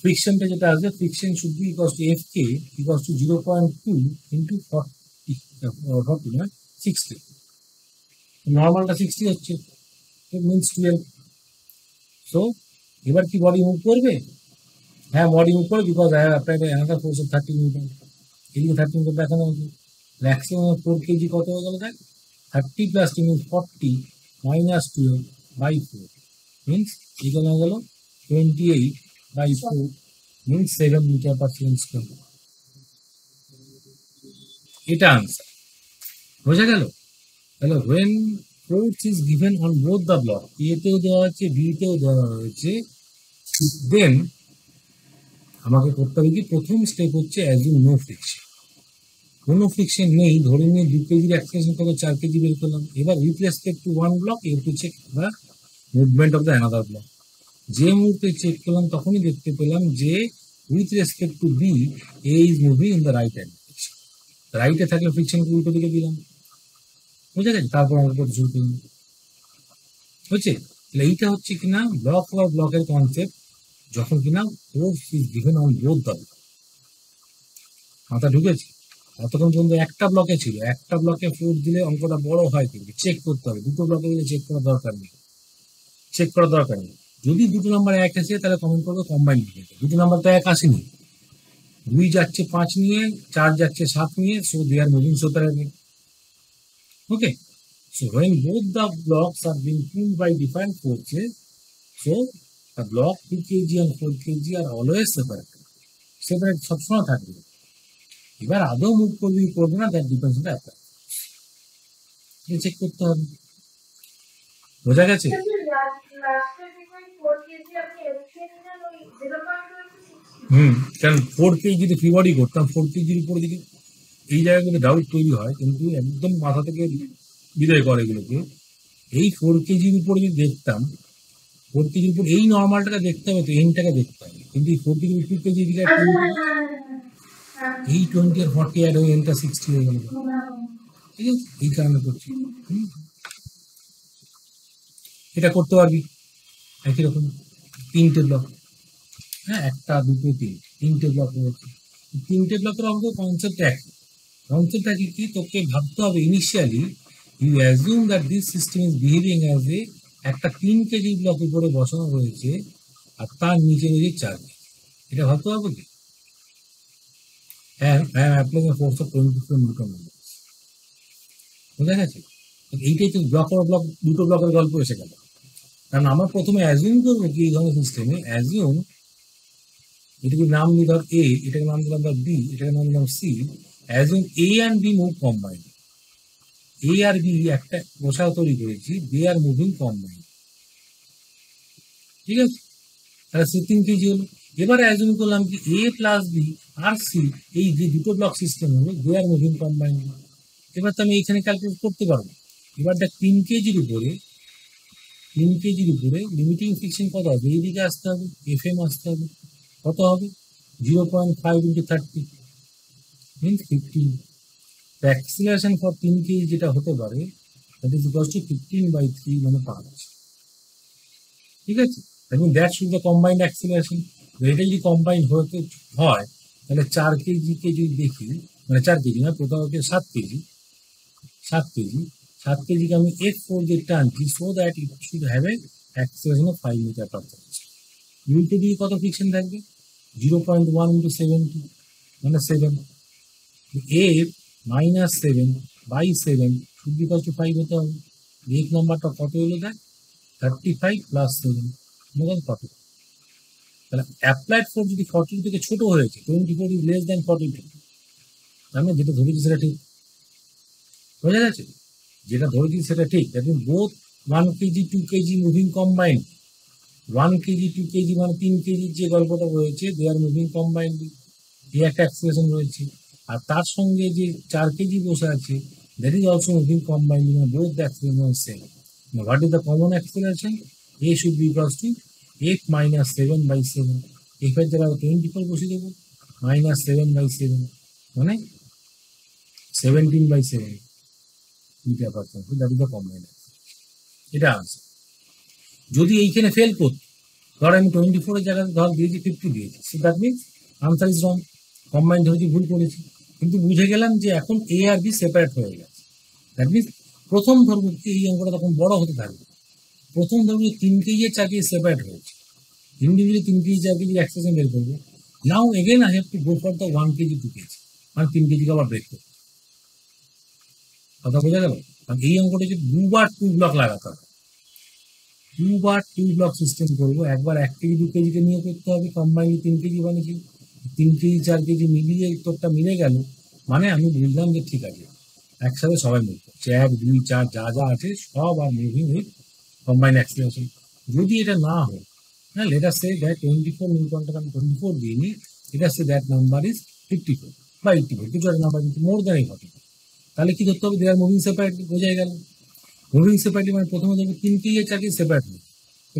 ফ্রিকশনটা যেটা আসবে, friction should be equals to F K equals to 0.2 into 40 নয় 60। নর্মালটা 60 হচ্ছে, মিনস 12। সো এবার কি বডি মুভ করবে? হ্যাঁ, বডি মুভ করবে, because I have applied another force of 30 Newton. এদিকে 30 নিউটন দেখানো হয়েছে। ম্যাক্সিমাম 4 কেজি কত হয়ে গেল? দেখ, 30 প্লাস 10 মিনস 40 মাইনাস 12/4 মিনস এখানে হয়ে গেল 28/4 means 7 metre per second square. এটা আনসার। বোঝা গেল? তাহলে when force is given on both the block, এতেও দেওয়া হচ্ছে, বিতেও দেওয়া হয়েছে, দেন আমাকে করতে হবে কি? প্রথম স্টেপ হচ্ছে অ্যাজিউম নো ফ্রিকশন। কোনো ফ্রিকশন নেই, ধরে নিয়ে 2 কেজির অ্যাক্সিলারেশন থেকে 4 কেজি বের করলাম। এবার with respect to one block you to check the movement of the another block. যে মুহূর্তে চেক করলাম তখনই দেখতে পেলাম যে with respect to B, A is moving in the right hand direction. রাইটে থাকলে ফ্রিকশনকে উল্টো দিকে দিলাম। বুঝে গেছে? তারপর আমরা করতে শুরু করলাম। হচ্ছে? তাহলে এইটা হচ্ছে কিনা ব্লক বা ব্লকের কনসেপ্ট, যখন কিনা force is given on both the block. মাথা ঢুকেছে? এতক্ষণ পর্যন্ত একটা ব্লকে ছিল, একটা ব্লকে ফোর্স দিলে অঙ্কটা বড় হয়, কিন্তু চেক করতে হবে। দুটো ব্লকে দিলে চেক করার দরকার নেই, চেক করার দরকার নেই। যদি দুটো নাম্বার এক আসে তাহলে কমেন্ট করবে কম্বাইন লিখে। দুটো নাম্বার তো এক আসেনি, 2 যাচ্ছে 5 নিয়ে, 4 যাচ্ছে 7 নিয়ে, so they are moving separately. Okay, so when both the blocks are being pulled by different forces, so the block 2 kg and 4 kg are always separate সবসময় থাকবে। এবার আদৌ মুভ করবে কি করবে না, that depends on the apply. Check করতে হবে। বোঝা গেছে? কারণ 4 কেজি যদি ফ্রি বডি করতাম, 4 কেজির উপরে দিকে এই জায়গাগুলো ডাউট তৈরি হয়, কিন্তু একদম মাথা থেকে বিদায় করে এগুলোকে। এই 4 কেজির উপরে যদি দেখতাম, 4 কেজির উপর এই নর্মালটাকে দেখতে হবে, তো এনটাকে দেখতে হবে। কিন্তু এই 4 কেজি 2 কেজি দিলে এই 20 আর 40 অ্যাড হয়ে এনটা 60 হয়ে গেল। ঠিক আছে? এই কারণে করছি। এটা করতে পারবি একই রকম 3টে ব্লক। হ্যাঁ, 1 2 3 3টে ব্লক রয়েছে। 3টে ব্লকের অঙ্ক কনসেপ্ট একই। কনসেপ্ট একই কি? তোকে ভাবতে হবে initially you assume that this system is behaving as a একটা 3 কেজি ব্লক উপরে বসানো রয়েছে, আর তার নিচে রয়েছে 4 কেজি। এটা ভাবতে হবে কি? হ্যাঁ, applying A force of 24 Newton. বোঝা গেছে? এইটাই তো ব্লক আর ব্লক, দুটো ব্লকের গল্প এসে গেল। কারণ আমরা প্রথমে অ্যাজিউম করবো কি, এই ধরনের সিস্টেমে অ্যাজিউম, এটাকে নাম দিই ধর এ, এটাকে নাম দিলাম ধর বি, এটাকে নাম দিলাম C. Assume A and B move combine. A আর বি একটা বসা তৈরি করেছি, দে আর মুভিং কম্বাইন। ঠিক আছে? তাহলে সে 3 কেজি হলো। এবার অ্যাজিউম করলাম কি এ প্লাস বি আর সি, এই যে দুটো ব্লক সিস্টেম হলো, দে আর মুভিং কম্বাইন। এবার তো আমি এইখানে ক্যালকুলেট করতে পারবো। এবার দেখ 3 কেজির উপরে লিমিটিং ফ্রিকশন কত হবে? এইদিকে আসতে হবে, এফ এম আসতে হবে। কত হবে? 0.5 into 30 means 15। The acceleration for 3 kg যেটা হতে পারে that is equals to 15/3 মানে 5। ঠিক আছে, এবং that should the combined acceleration. এটা যদি কম্বাইন হতে হয় তাহলে 4 কেজিকে যদি দেখি, মানে 4 কেজি না, প্রথম হচ্ছে 7 কেজি, 7 কেজিকে আমি F4 দিয়ে টানছি, so that it should have a acceleration of 5 metre per second. উল্টো দিকে কত ফ্রিকশন থাকবে? 0.1 into 70 মানে 7। F minus 7 by 7 should be equal to 5 হতে হবে। এক নাম্বারটা কত হলো? দেখ 35 plus 7 মানে কত? তাহলে অ্যাপ্লাইড ফোর্স যদি 40 থেকে ছোট হয়েছে, 24 is less than 42, আমি যেটা ধরেছি সেটা ঠিক, বোঝা গেছে? যেটা ধরেছি সেটা ঠিক। That mean both 1 KG 2 KG moving combined. 1 KG 2 KG মানে 3 কেজির যে গল্পটা রয়েছে, দে আর মুভিং কম্বাইন্ড, এই একটা অ্যাক্সিলারেশন রয়েছে। আর তার সঙ্গে যে 4 কেজি বসে আছে, that is also moving combined, both the acceleration are same. What is the common acceleration? A should be equals to F minus 7/7। F এর জায়গায় 24 বসিয়ে দেবো, minus 7/7 মানে 17/7 metre per second. That is the combined acceleration. এটা আছে। যদি এইখানে fail করতো, ধর আমি 24 এর জায়গায় ধর দিয়েছি 50 দিয়েছি, so that means answer is wrong. Combined ধরেছি, ভুল করেছি, কিন্তু বুঝে গেলাম যে এখন A আর B সেপারেট হয়ে গেছে। দ্যাট মিনস প্রথম ধরবো এই অঙ্কটা তখন বড় হতে থাকবে। প্রথম ধরবো 3 কেজি 4 কেজি সেপারেট হয়েছে, ইন্ডিভিজুয়ালি 3 কেজি 4 কেজি অ্যাক্সিলারেশন বের করবো। Now again I have to go for the 1 KG 2 KG, মানে 3 কেজিকে আবার ব্রেক করবো। কথা বোঝা গেল? কারণ এই অঙ্কটা যে দুবার 2 ব্লক লাগাতে হবে, দুবার 2 ব্লক সিস্টেম করবো। একবার 1 কেজি 2 কেজিকে নিয়ে করতে হবে, কম্বাইন্ড 3 কেজি বানিয়েছি, 3 কেজি 4 কেজি মিলিয়ে উত্তরটা মিলে গেল, মানে আমি বুঝলাম যে ঠিক আছে একসাথে সবাই মিলবে, 1 2 4 যা যা আছে সব are moving with combined acceleration. যদি এটা না হয়, হ্যাঁ, লেট আস সে দ্যাট 24 নিউটনটা আমি 24 দিইনি, let us say that number is 54 বা 84, কিছু একটা নাম্বার কিন্তু মোর দ্যান 40। তাহলে কি করতে হবে? দে আর মুভিং সেপারেটলি, বোঝাই গেল। মুভিং সেপারেটলি মানে প্রথমে দেখবো 3 কেজি 4 কেজি সেপারেট হবে,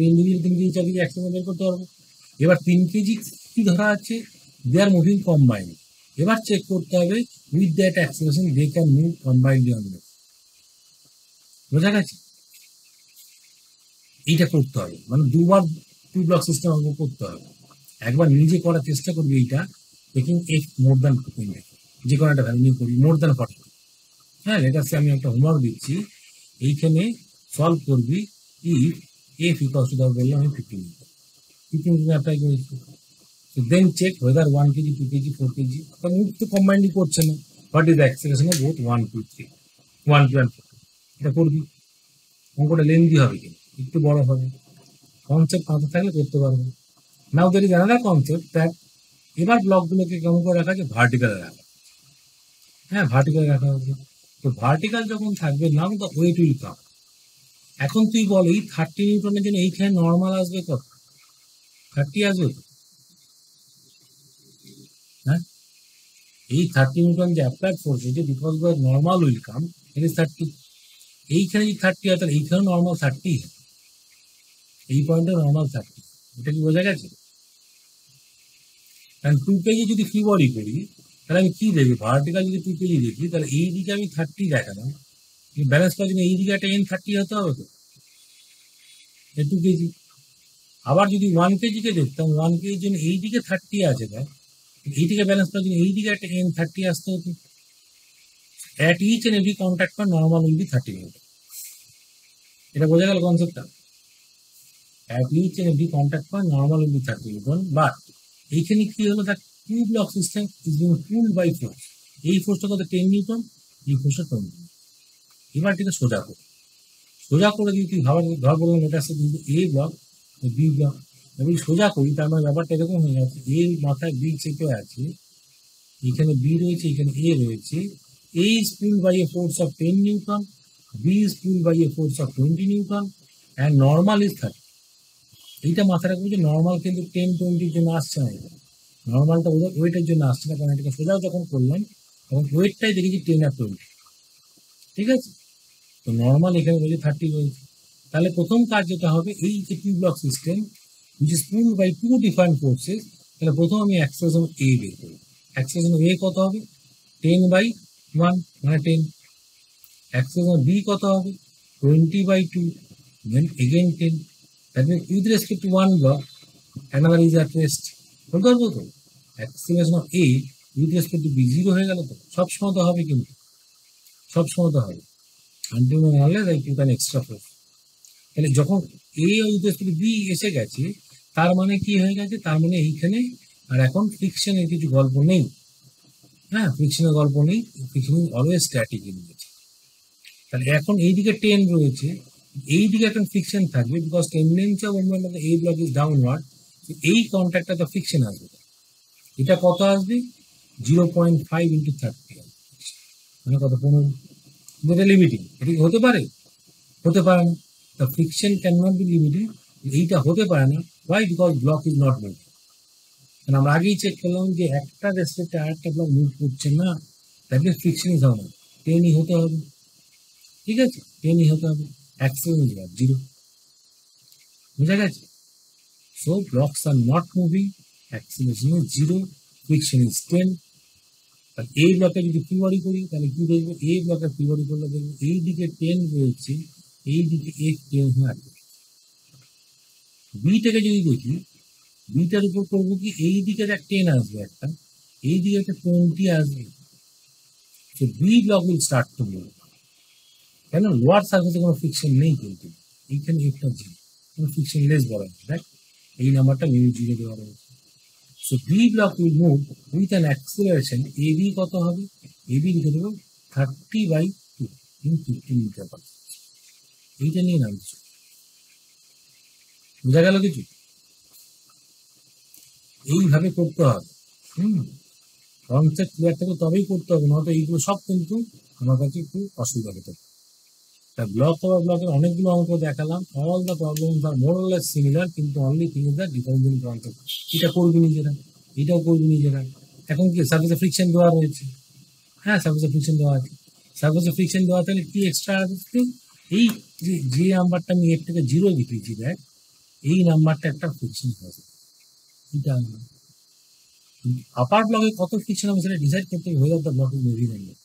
ইন্ডিভিজুয়াল 3 কেজি 4 কেজি একসঙ্গে বের করতে পারবো। এবার 3 কেজি কি ধরা আছে? They are moving combined. এবার চেক করতে হবে with that acceleration they can move combinedly on that. বোঝা গেছে? এইটা করতে হবে, মানে দুবার 2 ব্লক সিস্টেম আমাকে করতে হবে। একবার নিজে করার চেষ্টা করবি এইটা, টেকিং F মোর দ্যান 20, যে কোনো একটা ভ্যালু নিয়ে করবি মোর দ্যান 40। হ্যাঁ, লেট আস সে আমি একটা হোমওয়ার্ক দিচ্ছি, এইখানে সলভ করবি ইফ F ইকুয়ালস টু, ধর বললাম আমি 15 অ্যাপ্লাই করেছি। So then check whether 1 kg, 2 kg, 4 kg, কারণ তো কম্বাইন্ডলি করছে না, what is the acceleration of both 1 2 3, 1 2 and 4। এটা করবি। অঙ্কটা লেন্দি হবে কিন্তু একটু বড় হবে, কনসেপ্ট মাথা থাকলে করতে পারবে। Now there is another concept that, এবার ব্লকগুলোকে কেমন করে রাখা আছে? ভার্টিক্যালে রাখা। হ্যাঁ, ভার্টিক্যালে রাখা হচ্ছে। তো ভার্টিক্যাল যখন থাকবে, নাও দ্য ওয়েট উইল কাম। এখন তুই বল এই 30 নিউটনের জন্য এইখানে নর্মাল আসবে কত? 30 আসবে? হ্যাঁ, এই 30 নিউটন যে অ্যাপ্লাইড ফোর্স হয়েছে, because the normal will come, it is 30। এইখানে যদি 30 হয় তাহলে এইখানে নর্মাল 30, এই পয়েন্টে নর্মাল 30। এটা কি বোঝা গেছে? কারণ 2 কেজি যদি ফ্রি বডি করি, তাহলে আমি কি দেখি? ভার্টিক্যাল যদি 2 কেজি দেখি, তাহলে এই দিকে আমি 30 দেখালাম, ব্যালেন্স করার জন্য এই দিকে একটা N30 হতে হবে তো, 2 কেজি। আবার যদি 1 কেজিকে দেখতাম, 1 কেজির জন্য এই দিকে 30 আছে, দেখ এই দিকে ব্যালেন্স করার জন্য এই দিকে একটা N30 আসতে হতো। At each and every contact point normal will be 30 Newton. এটা বোঝা গেল কনসেপ্টটা? At each and every contact point normal will be 30 newton, but এইখানে কি হলো? That 2 block system is being pulled by force. এই ফোর্সটা কত? 10 নিউটন, এই ফোর্সটা 20 নিউটন। এবার এটা সোজা করে, সোজা করে যদি তুই ধর বললাম এটা আছে কিন্তু A ব্লক, B ব্লক, আমি সোজা করি, তার মানে ব্যাপারটা এরকম হয়ে যাচ্ছে, A মাথায় B চেপে আছে, এখানে B রয়েছে, এখানে A রয়েছে। A is pulled by a force of 10 Newton, B is pulled by a force of 20 Newton, and normal is 30। এইটা মাথায় রাখবো যে নর্মাল কিন্তু 10 20 জন্য আসছে না, নর্মালটা ওয়েটের জন্য আসছে না, কারণ এটাকে সোজা যখন করলাম তখন ওয়েটটাই দেখেছি 10 আর 20। ঠিক আছে, তো নর্মাল এখানে বলছে 30 রয়েছে। তাহলে প্রথম কাজ যেটা হবে, এই যে 2 block system which is pulled by 2 different forces, তাহলে প্রথম আমি অ্যাক্সিলারেশন A বের করব। অ্যাক্সিলারেশন A কত হবে? 10/1 মানে 10। অ্যাক্সেলারেশন বি কত হবে 20/2 then again 10, that means with respect to one block another is at rest। বলতে পারবো তো acceleration of A with respect to B zero হয়ে গেল তো, সবসময় তো হবে, কিন্তু সবসময় তো হবে until unless I took an extra force. তাহলে যখন A with respect to B এসে গেছে তার মানে কি হয়ে গেছে, তার মানে এইখানে আর এখন ফ্রিকশনের কিছু গল্প নেই। হ্যাঁ, ফ্রিকশনের গল্প নেই, friction always static in nature. তাহলে এখন এইদিকে 10 রয়েছে, এইদিকে একটা ফ্রিকশন থাকবে because tendency of movement of the A block is downward. এই কন্ট্যাক্টটা তো ফ্রিকশন আসবে, এটা কত আসবে 0.5 ইন্টু 30, মানে কত 15। এটা লিমিটিং, এটা কি হতে পারে? হতে পারে না। The friction can not be limiting, এইটা হতে পারে না। Why? Because block is not moving. কারণ আমরা আগেই চেক করলাম যে একটা রেসপেক্টে আরেকটা ব্লক মুভ করছে না, দ্যাট মিনস ফ্রিকশন ইজ হবে না, টেনই হতে হবে। ঠিক আছে, টেনই হতে হবে, অ্যাক্সেলারেশন ইজ জিরো। বুঝা গেছে? So blocks are not moving, acceleration is zero, friction is 10। আর এই ব্লকে যদি ফিভারি করি তাহলে কি দেখবো, এই ব্লকে ফিভারি করলে দেখবো এই দিকে 10 রয়েছে, এই দিকে এক 10 হয়ে আসবে। বিটাকে যদি দেখি, বিটার উপর করবো কি, এই দিকে একটা 10 আসবে, একটা এই দিকে একটা 20 আসবে। So B block will start to move. কেন? লোয়ার সার্ফেসে কোনো ফ্রিকশন নেই, কিন্তু এইখানে একটা জিরো, কোনো ফ্রিকশন লেস বলা হয়, দেখ এই নাম্বারটা মিউ জিরো দেওয়া রয়েছে। So B block will move with an acceleration A B কত হবে, এ বি লিখে দেবো 30/2 ইন 15 মিটার পার সেকেন্ড। এইটা নিয়ে নাম কিছু বোঝা গেল কিছু? এইভাবে করতে হবে। কনসেপ্ট ক্লিয়ার থাকলে তবেই করতে হবে, নয়তো এইগুলো সব কিন্তু আমার কাছে একটু অসুবিধা হতে পারে। তা ব্লক ওভার ব্লকের অনেকগুলো অঙ্ক দেখালাম, all the problems are more or less similar, কিন্তু only thing is that difference in concept. এটা করবি নিজেরা, এটাও করবি নিজেরা। এখন কি সার্ফেসে ফ্রিকশন দেওয়া রয়েছে? হ্যাঁ, সার্ফেসে ফ্রিকশন দেওয়া আছে। সার্ফেসে ফ্রিকশন দেওয়া থাকলে কি এক্সট্রা আসবে, এই যে নাম্বারটা আমি এর থেকে জিরো লিখেছি দেখ, এই নাম্বারটা একটা ফ্রিকশন হবে। এটা আপার ব্লকে কত ফ্রিকশন হবে সেটা ডিসাইড করতে হয়ে যাবে block is moving or not.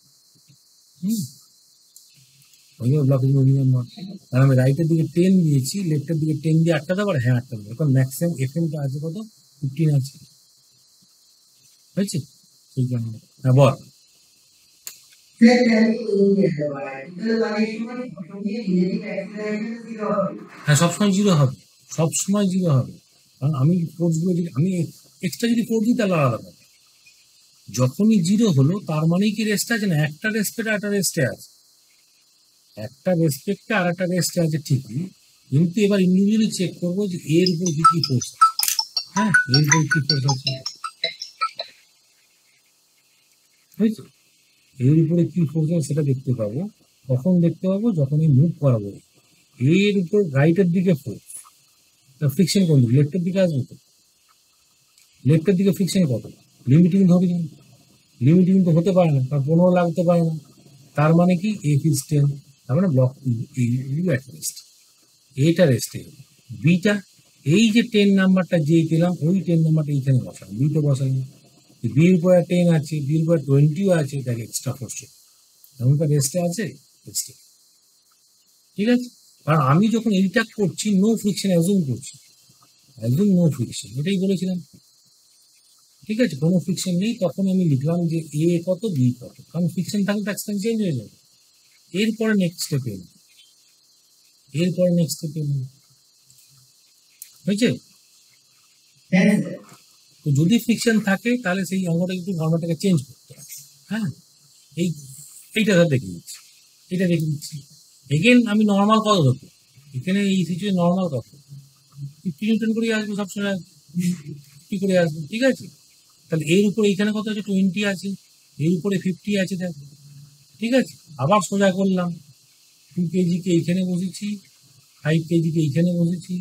Block is moving or not. আর আমি রাইটের দিকে 10 দিয়েছি, লেফটের দিকে 10 দিয়ে আটকাতে পারে, হ্যাঁ আটকাতে পারে। এখন ম্যাক্সিমাম এফএমটা আছে কত, 15 আছে, হয়েছে? সেই জন্য হ্যাঁ বল। হ্যাঁ, সবসময় জিরো হবে, সবসময় জিরো হবে। কারণ আমি ফোর্সগুলো যদি আমি এক্সট্রা যদি ফোর্স দিই তাহলে আলাদা কথা। যখনই জিরো হলো তার মানেই কি রেস্ট আছে না, একটা রেসপেক্টে একটা রেস্টে আছে, একটা রেসপেক্টে আর একটা রেস্টে আছে ঠিকই, কিন্তু এবার ইন্ডিভিজুয়ালি চেক করবো যে এর উপর কি কি ফোর্স আছে। হ্যাঁ, এর উপর কি ফোর্স আছে, বুঝছো? এর উপরে কি ফোর্স আছে সেটা দেখতে পাবো। কখন দেখতে পাবো, যখন এই মুভ করাবো। এর উপর রাইটের দিকে ফোর্স, ফ্রিকশন কোন দিকে, লেফটের দিকে আসবে তো। লেফটের দিকে ফ্রিকশন কত, লিমিটিং হবে কেন? লিমিটিং তো হতে পারে না, কারণ 15 লাগতে পারে না। তার মানে কি এফ ইজ 10, তার মানে ব্লক রেস্ট, এটা রেস্টে। বিটা এই যে 10 নাম্বারটা যে পেলাম, ওই 10 নাম্বারটা এইখানে বসাই, বিটা বসাই। বির উপরে 10 আছে, বির উপরে 20ও আছে, তাকে এক্সট্রা ফোর্স এমনটা রেস্টে আছে, রেস্টে। ঠিক আছে, কারণ আমি যখন এইটা করছি নো ফ্রিকশন অ্যাজুম করছি, একদম নো ফ্রিকশন, এটাই বলেছিলাম। ঠিক আছে, কোনো ফ্রিকশন নেই, তখন আমি লিখলাম যে এ কত বি কত, কারণ ফ্রিকশন থাকলে ট্যাক্সটা চেঞ্জ হয়ে যাবে। এরপরে নেক্সট স্টেপে হয়েছে। তো যদি ফ্রিকশন থাকে তাহলে সেই অঙ্কটা একটু ফর্মেটটাকে চেঞ্জ করতে হবে। হ্যাঁ, এই এইটা দেখে দিচ্ছি, এটা দেখে দিচ্ছি। এগেন আমি নর্মাল কত ধরবো, এখানে এই সিচুয়েশন নর্মাল কত 50 নিউটন করে আসবে, সবসময় কি করে আসবে। ঠিক আছে, তাহলে এর উপরে এইখানে কত আছে 20 আছে, এর উপরে 50 আছে দেখ। ঠিক আছে, আবার সোজা করলাম, 2 কেজিকে এইখানে বসেছি, 5 কেজিকে এইখানে বসেছি।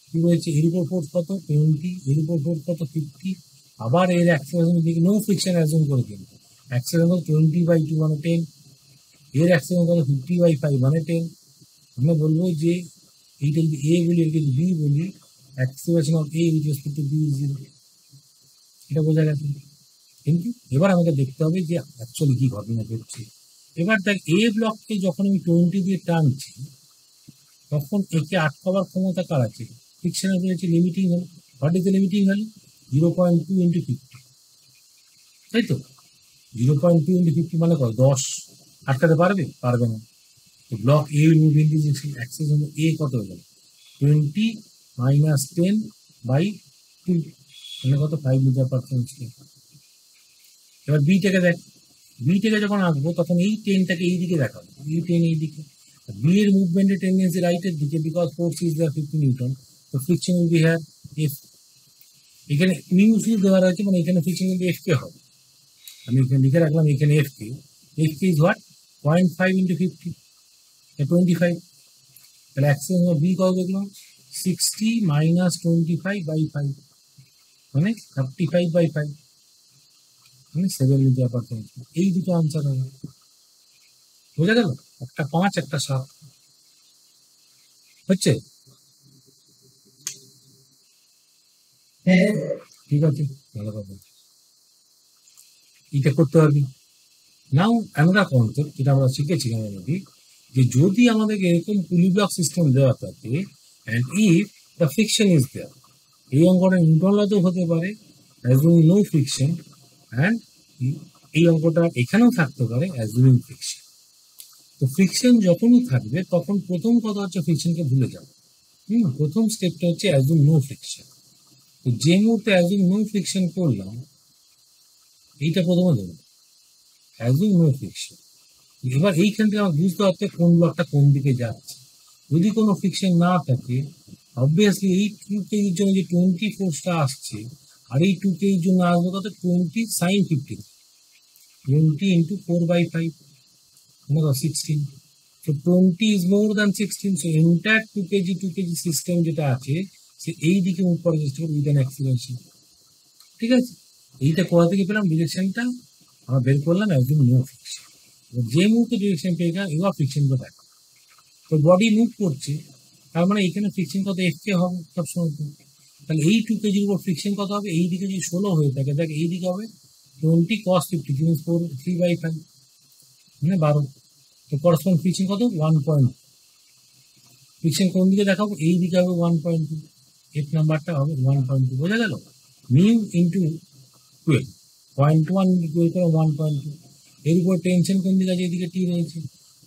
কি রয়েছে, এর উপর ফোর্স কত 20, এর উপর ফোর্স কত 50। আবার এর অ্যাক্সেলারেশন দিকে নো ফ্রিকশন অ্যাজুম করে দিন, অ্যাক্সেলারেশন 20/2 মানে 10, এর অ্যাক্সেলারেশন কত 50/5 মানে 10। আমরা বলবো যে এইটা যদি এ বলি, এটা যদি বি বলি, acceleration of A with respect to B is 0। এটা বোঝা গেছে। কিন্তু এবার আমাকে দেখতে হবে যে অ্যাকচুয়ালি কি ঘটনা ঘটছে। এবার দেখ এ ব্লককে যখন আমি 20 দিয়ে টানছি তখন একে আটকাবার ক্ষমতা কার আছে? ফ্রিকশনের রয়েছে limiting value. What is the limiting value? 0.2 into 50, তাই তো? 0.2 ইন্টু 50 মানে কত? 10। আটকাতে পারবে? পারবে না। তো ব্লক এ মুভিং দিয়েছে, অ্যাক্সেস হলো এ কত হয়ে গেল? 20 মাইনাস 10 বাই 2, মানে কত? 5 মিটার পার সেকেন্ড। এবার বিটাকে দেখ, বিটাকে যখন আঁকবো তখন এই টেনটাকে এই দিকে দেখাবো, এই টেন এই দিকে। বি এর মুভমেন্টের টেন্ডেন্সি রাইটের দিকে, because force is the 50 newton, তো friction will be here F. এখানে নিউ শুধু দেওয়া রয়েছে, মানে এখানে ফ্রিকশন কিন্তু এফ কে হবে। আমি এখানে লিখে রাখলাম এখানে F K is what? 0.5 into 50, 25। তাহলে অ্যাক্সেস বি কত দেখলাম? 60 মাইনাস 25 বাই 5, মানে 35 বাই 5, মানে 7 মিটার পার সেকেন্ড। এই দুটো আনসার হবে। বোঝা গেল? একটা 5, একটা 7 হচ্ছে। ঠিক আছে, ভালো কথা, এটা করতে পারবি। নাও অ্যানাদার কনসেপ্ট যেটা আমরা শিখেছিলাম অলরেডি, যে যদি আমাদের এরকম পুলি ব্লক সিস্টেম দেওয়া থাকে and if the friction is there, এই অঙ্কটা নিউট্রালও হতে পারে অ্যাজুমিং নো ফ্রিকশন, অ্যান্ড এই অঙ্কটা এখানেও থাকতে পারে অ্যাজুমিং ফ্রিকশন। তো ফ্রিকশন যখনই থাকবে তখন প্রথম কথা হচ্ছে ফ্রিকশনকে ভুলে যাবে। প্রথম স্টেপটা হচ্ছে অ্যাজুম নো ফ্রিকশন। তো যে মুহূর্তে অ্যাজুম নো ফ্রিকশন করলাম, এইটা প্রথমে দেবো অ্যাজুম নো ফ্রিকশন। এবার এইখান থেকে আমার বুঝতে হচ্ছে কোন ব্লকটা কোন দিকে যাচ্ছে। যদি কোনো ফ্রিকশন না থাকে, অবভিয়াসলি এই 2 কেজির জন্য যে 20 ফোর্সটা আসছে, আর এই 2 কেজির জন্য আসবে কত? 20 সাইন 50, 20 ইন্টু 4/5, মানে 16। So 20 is more than 16, so entire 2 kg system যেটা আছে সে এই দিকে মুভ করার চেষ্টা করবে উইথ অ্যান অ্যাক্সিলারেশন। ঠিক আছে, এইটা কোথা থেকে পেলাম? ডিরেকশনটা আমরা বের করলাম একদম নো ফ্রিকশন। যে মুহূর্তে ডিরেকশন পেয়ে গেলাম, এবার ফ্রিকশনটা দেখো, তো বডি মুভ করছে, তার মানে এখানে ফ্রিকশন কত? এফ কে হবে সবসময়। তাহলে এই 2 কেজির উপর ফ্রিকশন কত হবে? এই দিকে যদি 16 হয়ে থাকে, দেখ এই দিকে হবে 20 cos 50, 3/5, মানে 12। তো করসপন্ড ফ্রিকশন কত? 1. ফ্রিকশন কোন দিকে দেখাবো? এই দিকে হবে 1.2, এফ নাম্বারটা হবে 1.2। বোঝা গেল? Mu into 12, 0.1 into 1.2। এর উপর টেনশন কোন দিকে আছে? এদিকে টি রয়েছে।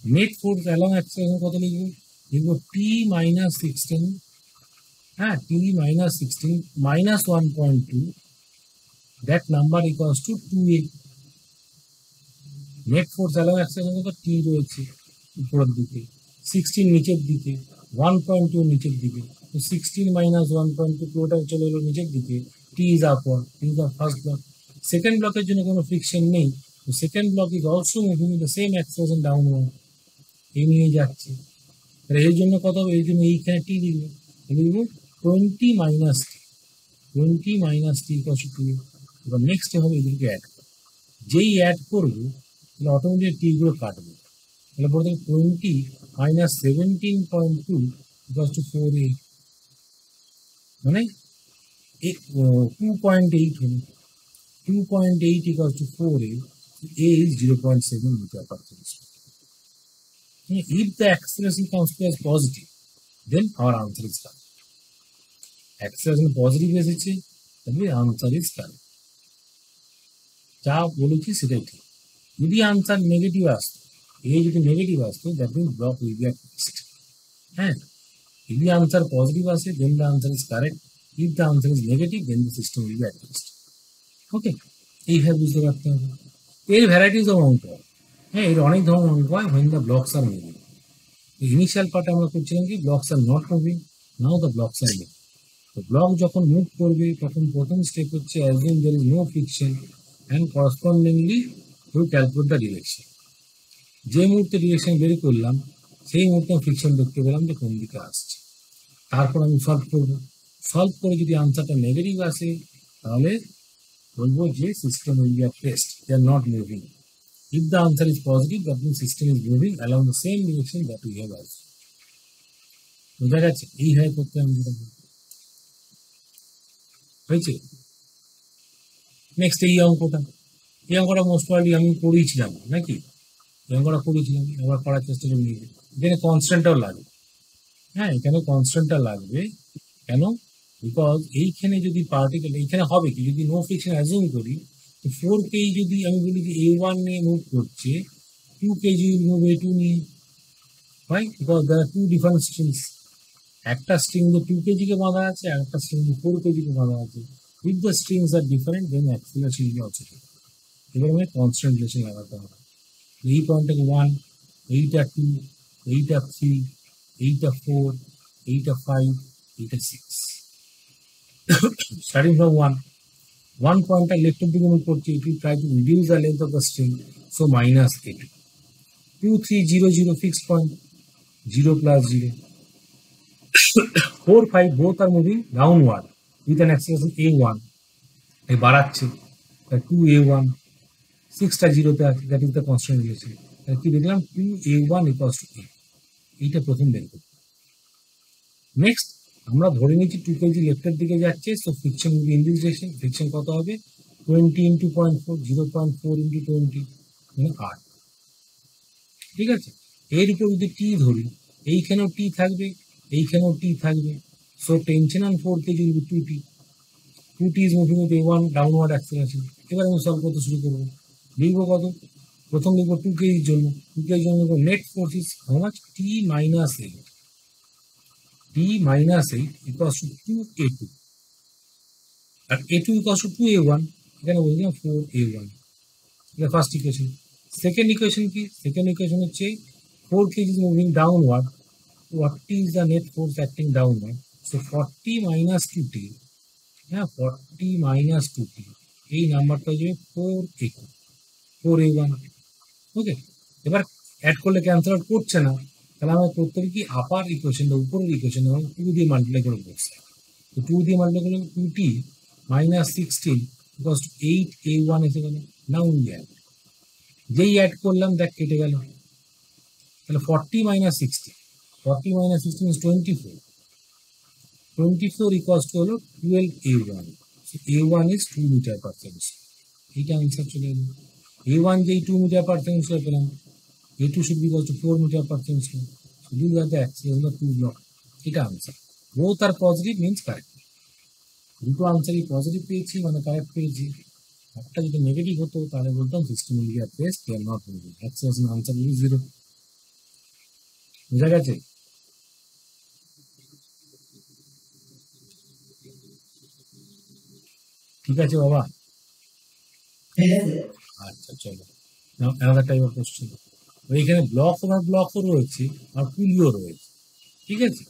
নেট ফোর্স অ্যালং অ্যাক্সিলারেশন কত লিখবো? লিখবো টি মাইনাস 16, হ্যাঁ T minus 16 minus 1.2, that number equals to 2a। Net force along acceleration কত? টি রয়েছে উপরের দিকে, 16 নিচের দিকে, 1.2 নিচের দিকে। তো 16 মাইনাস 1.2 পুরোটা চলে এলো নিচের দিকে। T is upward, T is the first block. Second ব্লকের জন্য কোনো ফ্রিকশন নেই, তো second block is also moving the same acceleration downward, এই নিয়ে যাচ্ছে। এর জন্য কত হবে? এই জন্য এইখানে টি লিখবো, লিখবো 20 minus T, 20 minus T equal to 2। এবার নেক্সট হবে এগুলোকে অ্যাড, যেই অ্যাড করবো তাহলে অটোমেটিক টি গুলো কাটবে। তাহলে বলতে 20 মাইনাস 17.2 ইকুয়াল টু 4a, মানে 2.8 হলো। 2.8 equal to 4a, a is 0.7 meter per second. If the acceleration comes to as positive, then our answer is correct. Acceleration positive এসেছে, তাহলে answer is correct. যা বলেছি সেটাই ঠিক। যদি আনসার নেগেটিভ আসতো, এই যদি নেগেটিভ আসতো, that means block will be at rest. হ্যাঁ, if the answer positive আসে, then the answer is correct. If the answer is negative, then the system will be at rest. ওকে, এইভাবে বুঝতে পারতে হবে। এর ভ্যারাইটিস অফ অঙ্ক হয়, হ্যাঁ এর অনেক ধরনের অঙ্ক হয় when the blocks are moving. Initial পার্টে আমরা করছিলাম কি blocks are not moving, now the blocks are moving. তো ব্লক যখন মুভ করবে তখন প্রথম স্টেপ হচ্ছে assume there is no friction and correspondingly we calculate the direction. যে মুহূর্তে ডিরেকশন বের করলাম সেই মুহূর্তে ফ্রিকশন দেখতে পেলাম যে কোন দিকে আসছে। তারপর আমি সলভ করব, সলভ করে যদি আনসারটা নেগেটিভ আসে তাহলে বলবো যে system will be at rest, they are not moving. If the answer is positive, that means system is moving along the same direction that we have as. বোঝা গেছে? এইভাবে করতে আমি যেটা হয়েছে। নেক্সট এই অঙ্কটা এই অঙ্কটা মোস্ট প্রবাবলি আমি করেইছিলাম নাকি, এই অঙ্কটা করেছিলাম, আবার করার চেষ্টা করে নিয়েছি। এখানে কনস্ট্যান্টটাও লাগবে, হ্যাঁ এখানে কনস্ট্যান্টটা লাগবে। কেন? বিকজ এইখানে যদি পার্টিকেল এইখানে হবে কি, যদি নো ফ্রিকশন অ্যাজিউম করি, তো 4 কেজি যদি আমি বলি যে A1 নিয়ে মুভ করছে, 2 কেজি মুভ A2 নিয়ে, right? Because there are two different strings. একটা স্ট্রিং 2 কেজি কে বাঁধা আছে, আর একটা স্ট্রিং 4 কেজি কে বাঁধা আছে। If the strings are different, then acceleration will be also different. এবার আমি কনস্ট্যান্ট রিলেশন লাগাতে হবে। এই পয়েন্টটাকে 1, এইটা 2, এইটা 3, এইটা 4, এইটা 5, এইটা 6। Starting from 1 pointer লেফটের দিকে মুভ করছে, it will try to reduce the length of the string, so minus A2. 2, 3, 0, 0 fixed point, 0 plus 0. 4, 5 both are moving downward with an acceleration A1. এই বাড়াচ্ছে 2A1, 6টা 0-তে আছে, that is the constant relation. কি দেখলাম, 2A1 equals to A। এইটা প্রথম বের করব। নেক্সট আমরা ধরে নিচ্ছি 2 কেজি লেফটের দিকে যাচ্ছে, so friction will be in this direction. Friction কত হবে? 20 ইন্টু 0.4, 0.4 ইন্টু 20 মানে 8। ঠিক আছে, এর উপর যদি টি ধরি, এইখানেও টি থাকবে, এইখানেও টি থাকবে, so tension on 4 KG will be 2T। 2T is moving with A1 downward acceleration. এবার আমি সলভ করতে শুরু করবো। লিখবো কত? প্রথম লিখবো 2 কেজির জন্য, 2 কেজির জন্য লিখবো net force is how much? T minus 8, T minus 8 equals to 2A2, আর A2 equals to 2A1, এখানে বলছিলাম 4A1। এটা ফার্স্ট ইকুয়েশন। সেকেন্ড ইকুয়েশন কি? সেকেন্ড ইকুয়েশন হচ্ছে 4 kg is moving downward, what is the net force acting downward? So 40 minus 2T, হ্যাঁ 40 minus 2T, এই নাম্বারটা হয়ে যাবে 4A1। ওকে, এবার অ্যাড করলে ক্যান্সেল আউট করছে না, তাহলে আমরা করতে হবে কি, আপার ইকুয়েশনটা উপরের ইকুয়েশন 2 দিয়ে মাল্টিপ্লাই করে বলছে। তো 2 দিয়ে মাল্টিপ্লাই করলে 2T minus 16 equals to 8A1 এসে গেল। নাও উই অ্যাড, যেই অ্যাড করলাম দেখ কেটে গেল, তাহলে 40 minus 60, 40 minus 16 is 24, 24 equals to হলো 12A1। So A1 is 2 metre per second. এইটা আনসার চলে এলো। A1 যেই 2 মিটার পার সেকেন্ড পেলাম, A2 should be equal to 4 meter per second square. So these are the axes of 2 blocks. এটা answer. Both are positive means correct. দুটো আনসারই positive পেয়েছি মানে correct পেয়েছি। একটা যদি নেগেটিভ হতো তাহলে বলতাম system will be at rest, they are not moving. Acceleration answer will be 0। বুঝা গেছে? ঠিক আছে বাবা? আচ্ছা চলো, now another type of question. এখানে ব্লক ওভার ব্লকও রয়েছে আর পুলিও রয়েছে। ঠিক আছে,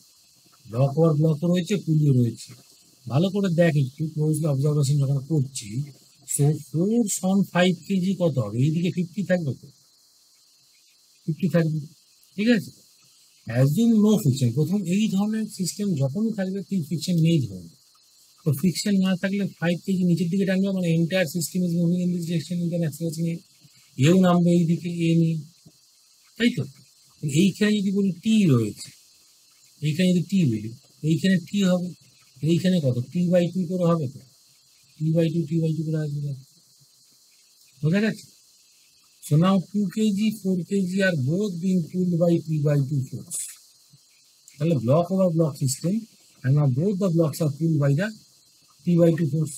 ব্লক ওভার ব্লকও রয়েছে, পুলিও রয়েছে। ভালো করে দেখ একটু ক্লোজলি অবজারভেশন যখন করছি। সো 4 on 5 কেজি কত হবে? এইদিকে 50 থাকবে তো, 50 থাকবে। ঠিক আছে, অ্যাজিউম নো ফ্রিকশন। প্রথম এই ধরনের সিস্টেম যখনই থাকবে তুই ফ্রিকশন নেই ধরবে। তো ফ্রিকশন না থাকলে 5 কেজি নিচের দিকে টানবে, মানে entire system is moving in this direction in the acceleration নিয়ে, এও নামবে এইদিকে এ নিয়ে, তাই তো? এইখানে যদি বলি টি রয়েছে, এইখানে যদি টি বলি, এইখানে টি হবে, এইখানে কত T/2 করে হবে তো, T/2 করে আসবে। বোঝা গেছে? So now 2 kg, 4 kg are both being pulled by P/2 force. তাহলে block over block system, and now both the blocks are pulled by the P/2 force.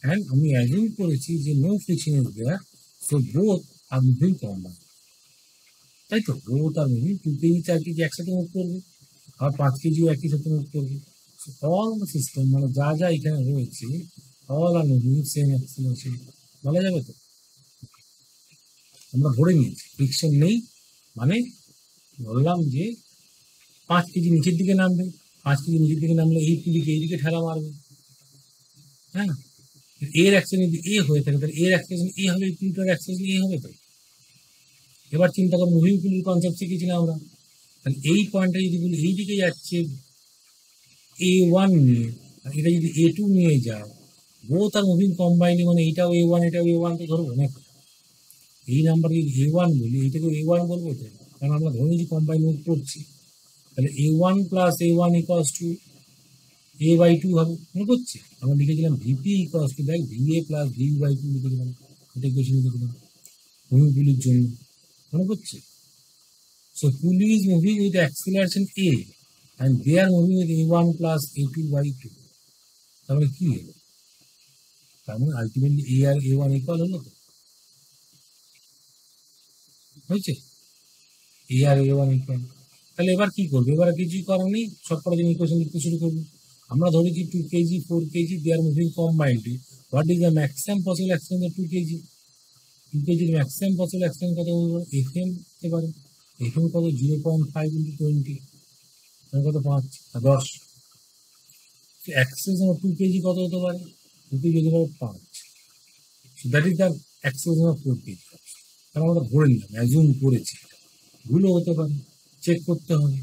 And আমি assume করেছি যে no friction is there, so both are moving combined. তাই তো, both are moving। 2 kg 4 kg একসাথে move করবে, আর 5 kg একই সাথে move করবে। So all the system মানে যা যা এখানে রয়েছে all are moving with same acceleration। বলা যাবে তো? আমরা ধরে নিয়েছি ফ্রিকশন নেই, মানে বললাম যে 5 কেজি নিচের দিকে নামবে, 5 কেজি নিচের দিকে নামলে এই পুলিকে এইদিকে ঠেলা মারবে। হ্যাঁ, এর অ্যাকশন যদি এ হয়ে থাকে তাহলে এর অ্যাকশন এ হবে, এই পুলিটার অ্যাকশন এ হবে তো। এবার চিন্তা করো, মুভিং পুলির কনসেপ্ট শিখেছিলাম আমরা। তাহলে এই পয়েন্টটা যদি বলি এইদিকে যাচ্ছে A1 নিয়ে, আর এটা যদি A2 নিয়ে যায়, বোথ আর মুভিং কম্বাইন্ড, মানে এইটাও A1 এটাও A1 তো ধরবো না। এই নাম্বার যদি A1 বলি, এইটাকে A1 বলবো তো, কারণ আমরা ধরে নিয়েছি কম্বাইন মুভ করছি। তাহলে A1 plus A1 equals to A/2 হবে। মনে করছি আমরা লিখেছিলাম VP ইকুয়ালস টু, দেখ VA প্লাস V/2 লিখেছিলাম। এটা ইকুয়েশন দেখলাম মুভিগুলির জন্য, মনে করছে? So pulley is moving with acceleration a and they are moving with a1 plus a2 by 2. তাহলে কি হলো? তার মানে আলটিমেটলি a আর a1 ইকুয়াল হলো তো, হয়েছে? a আর a1 ইকুয়াল। তাহলে এবার কি করবো? এবার কিছুই করার নেই, সব করার জন্য ইকুয়েশন লিখতে শুরু করবো। আমরা ধরেছি 2 kg 4 kg they are moving combinedly, what is the maximum possible acceleration of 2 kg? 2 kg এর ম্যাক্সিমাম পসিবল অ্যাক্সিলেরেশন কত হবে? fm হতে পারে, fm কত 0.5 × 20, কত 5 10। acceleration of 2 kg কত হতে পারে? 2 kg হতে পারে 5। So that is the acceleration of 4 kg। তাহলে আমরা ধরে নিলাম, অ্যাজুম করেছি, ভুলও হতে পারে, চেক করতে হবে।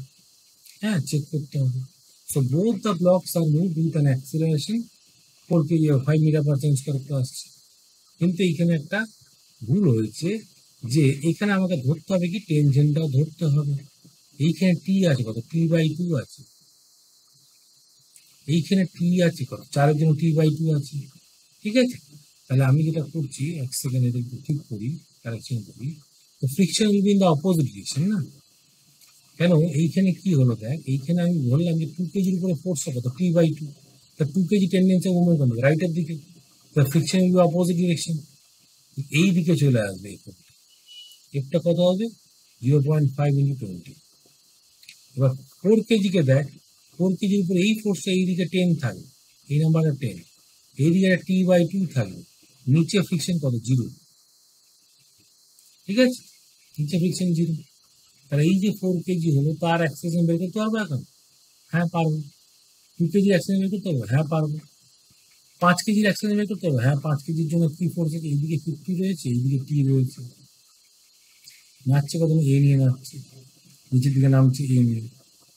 হ্যাঁ, চেক করতে হবে। So both the blocks are moved with an acceleration 4 kg or 5 meter per second square করে আসছে। কিন্তু এইখানে একটা ভুল হয়েছে, যে এখানে আমাকে ধরতে হবে কি, টেনশনটাও ধরতে হবে। এইখানে টি আছে কত? t/2 আছে। এইখানে টি আছে কত? 4 জন্য t/2 আছে। ঠিক আছে, তাহলে আমি যেটা করছি, এক সেকেন্ড এটা একটু ঠিক করি, কারেকশন করি। তো friction will be in the opposite direction না? কেন? এইখানে কি হলো দেখ, এইখানে আমি বললাম যে 2 কেজির উপরে ফোর্স কত? t/2। তা 2 কেজি টেন্ডেন্সি মুভমেন্ট করবে রাইটের দিকে, তা friction will B opposite direction, এই দিকে চলে আসবে। একটা কত হবে? 0.5 × 20। এবার 4 কেজিকে দেখ, 4 কেজির উপরে এই ফোর্সটা এই দিকে 10 থাকবে, এই নাম্বারটা 10, এই দিকে t/2 থাকবে, নিচে ফ্রিকশন কত? 0। ঠিক আছে, নিচে ফ্রিকশন 0। তাহলে এই যে 4 কেজি হলো, তার অ্যাক্সেলারেশন বের করতে পারবো এখন? হ্যাঁ পারবো। 2 কেজির অ্যাক্সেলারেশন বের করতে পারবো? হ্যাঁ পারবো। 5 কেজির অ্যাক্সেলারেশন বের করতে পারবো? হ্যাঁ। 5 কেজির জন্য কি ফোর্স আছে? এইদিকে 50 রয়েছে, এইদিকে টি রয়েছে। নাচছে কত? এ নিয়ে নাচছে, নিচের দিকে নামছে এ নিয়ে।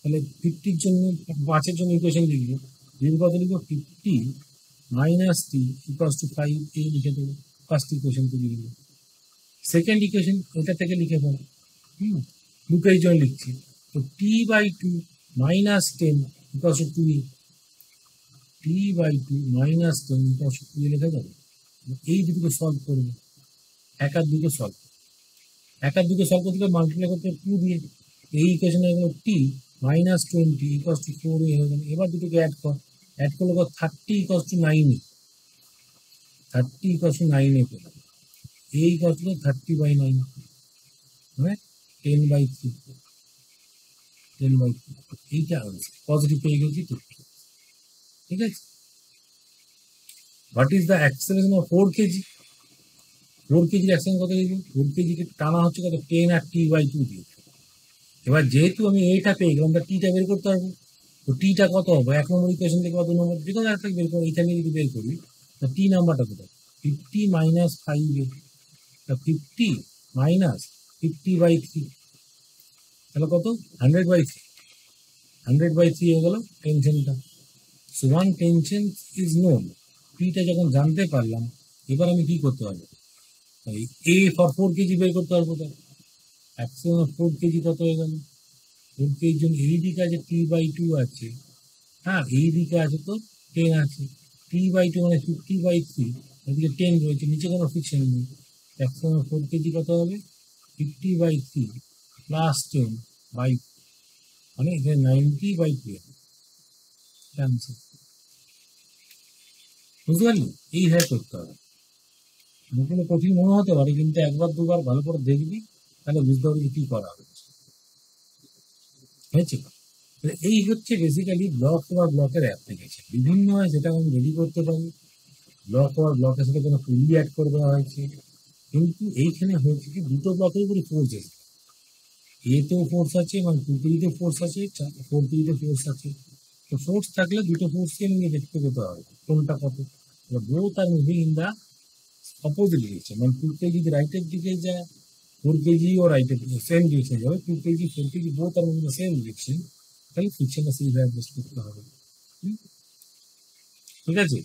তাহলে 50-র জন্য, 5-এর জন্য ইকুয়েশন লিখবো, কত লিখবো? 50 - t = 5a লিখে দেবো। ফার্স্ট ইকুয়েশন তৈরি লিখবো। সেকেন্ড ইকুয়েশন এটা থেকে লিখে ফেলো। 2 কেজির জন্য লিখছি, তো t/2 - 10 = 2a। t/2 - 10 = 2a লেখা যাবে। এই দুটোকে সলভ করবে, এক আর দুটো সলভ, এক আর দুটো সলভ করতে মাল্টিপ্লাই করতে 2 দিয়ে। এই ইকুয়েশনে হলো t - 20 = 4a হয়ে গেল। এবার দুটোকে অ্যাড কর, অ্যাড করলে 30 = 9a, 30 = 9a পেলাম। a = 30/9, মানে 10/3, 10/3। এইটা পজিটিভ পেয়ে গেছি তো। ঠিক আছে, what is the acceleration of 4 KG? 4 কেজির অ্যাক্সেলারেশন কত লিখবো? 4 কেজিকে টানা হচ্ছে কত? 10 আর t/2 দিয়ে। এবার যেহেতু আমি এটা পেয়ে গেলাম, টিটা বের করতে পারবো। তো টিটা কত হবে? 1 নম্বর ইকুয়েশন থেকে বা 2 নম্বর, যে কোনো একটা বের করবো। এইখানে যদি বের করি, তা টি নাম্বারটা কোথায়? 50 - 5a, তা 50 - 50/3, তাহলে কত? 100/3, 100/3 হয়ে গেল টেনশনটা। So one tension is known. টিটা যখন জানতে পারলাম, এবার আমি কি করতে পারবো? এ ফর 4 কেজি বের করতে পারবো। তার অ্যাক্সিলারেশন 4 কেজি কত হয়ে গেল? 4 কেজির জন্য এই দিকে আছে t/2 আছে, হ্যাঁ, এই দিকে আছে তো 10 আছে। t/2 মানে 50/3, এদিকে 10 রয়েছে, নিচে কোনো ফ্রিকশন নেই। 4 কেজি কত হবে? 50/3 প্লাস 10/, মানে এখানে 90/12 ক্যান্সেল। বুঝতে পারলি? এইভাবে করতে হবে। কোনো কঠিন মনে হতে পারে, কিন্তু একবার দুবার ভালো করে দেখবি, তাহলে বুঝতে পারবি কি করা হচ্ছে। হয়েছে? এই হচ্ছে বেসিক্যালি ব্লক ওভার ব্লকের অ্যাপ্লিকেশন। বিভিন্ন হয় যেটা আমি রেডি করতে পারি, ব্লক ওভার ব্লকের সাথে কোনো পুলি অ্যাড করে দেওয়া হয়েছে। কিন্তু এইখানে হয়েছে কি, দুটো ব্লকের উপরে ফোর্স এসেছে। এতেও ফোর্স আছে, মানে 2 কেজিতে ফোর্স আছে, 4 কেজিতে ফোর্স আছে। তো ফোর্স থাকলে দুটো ফোর্সকে নিয়ে দেখতে পেতে হবে কোনটা কত। Both are moving in the opposite direction, মানে 2 কেজি রাইটের দিকে যায়, 4 কেজি ও রাইটের দিকে সেম ডিরেকশন যাবে। 2 KG 4 KG both are moving same direction, তাহলে ফ্রিকশনটা সেইভাবে অ্যাডজাস্ট করতে হবে। ঠিক আছে,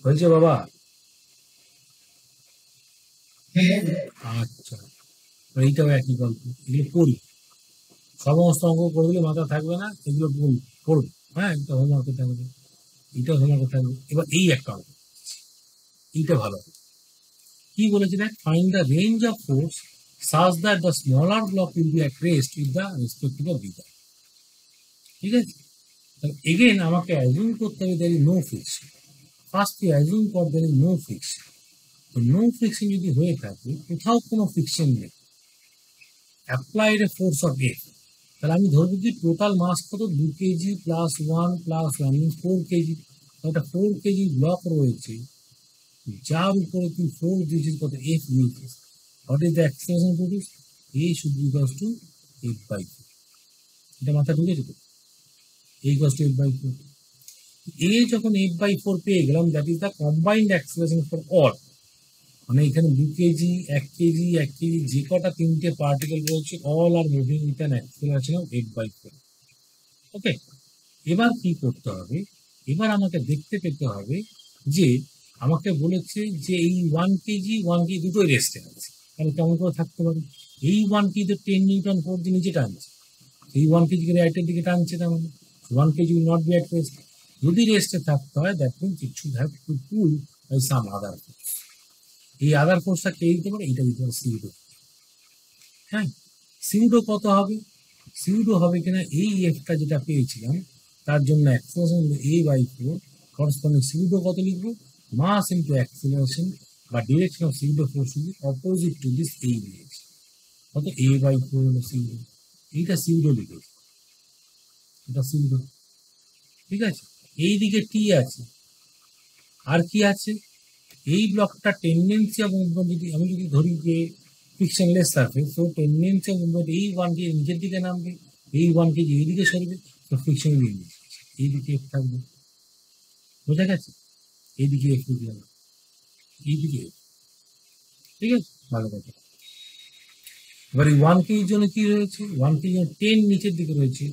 হয়েছে বাবা? আচ্ছা, এইটাও একই গল্প, এগুলো পড়ি। সমস্ত অঙ্ক করে দিলে মাথা থাকবে না, এগুলো পড়বো। হ্যাঁ, এটা হোমওয়ার্কে থাকবে। এটা তোমার কথা। এবার এই একটা অঙ্ক, এইটা ভালো। কি বলেছে দেখ, find the range of force such that the smaller block will be at rest with the respect to the bigger। ঠিক আছে, তাহলে এগেন আমাকে অ্যাজিউম করতে হবে there is no friction। First assume কর there is no friction। তো no friction যদি হয়ে থাকে, কোথাও কোনো ফ্রিকশন নেই, applied A force of F, তাহলে আমি ধরবো কি টোটাল মাস কত, 2 কেজি প্লাস 1 মিনস 4 কেজি। একটা 4 কেজি ব্লক রয়েছে যার উপরে তুই ফোর্স দিয়েছিস কত, এফ দিয়েছিস। What is the acceleration produce, A should be equals to F by 4। এটা মাথা ঢুকেছে তো, A equals to F by 4। A যখন এফ বাই 4 পেয়ে গেলাম, that is the combined acceleration for all. মানে এখানে 2 কেজি, 1 কেজি, 1 কেজি যে কটা তিনটে পার্টিকেল রয়েছে, all are moving with an acceleration of 8/4। ওকে, এবার কি করতে হবে, এবার আমাকে দেখতে পেতে হবে যে আমাকে বলেছে যে এই 1 কেজি 1 কেজি দুটোই রেস্টে আছে, তাহলে কেমন করে থাকতে পারে, এই 1 কেজি 10 নিউটন ফোর্স দিয়ে নিচে টানছে, এই 1 কেজিকে রাইটের দিকে টানছে, তার মানে 1 KG will not be at rest. যদি রেস্টে থাকতে হয় that means it should have to pull by some other force. এই আদার ফোর্সটা কে দিতে পারে, এটা দিতে পারে সিউডো। হ্যাঁ, সিউডো কত হবে, সিউডো হবে কিনা এই এফটা যেটা পেয়েছিলাম তার জন্য acceleration A by 4, corresponding pseudo কত লিখবো, মাস ইন্টু অ্যাক্সিলারেশন বা direction of pseudo force is opposite to this এই ডিরেকশন, কত এ বাই 4 হলো সিউডো। এইটা সিউডো লিখেছি, এটা সিউডো। ঠিক আছে, এই দিকে টি আছে, আর কি আছে, এই ব্লকটা টেন্ডেন্সি অফ মুভমেন্ট, যদি আমি যদি ধরি যে ফ্রিকশনলেস সারফেস, তো টেন্ডেন্সি অফ মুভমেন্ট এই 1 কেজি নিচের দিকে নামবে, এই 1 কেজি এইদিকে সরবে, তো ফ্রিকশন এইদিকে এফ থাকবে। বোঝা গেছে, এইদিকে এফ লিখে যাবে, এইদিকে F। ঠিক আছে, ভালো কথা। এবার এই 1 কেজির জন্য কি রয়েছে, 1 কেজির জন্য 10 নিচের দিকে রয়েছে,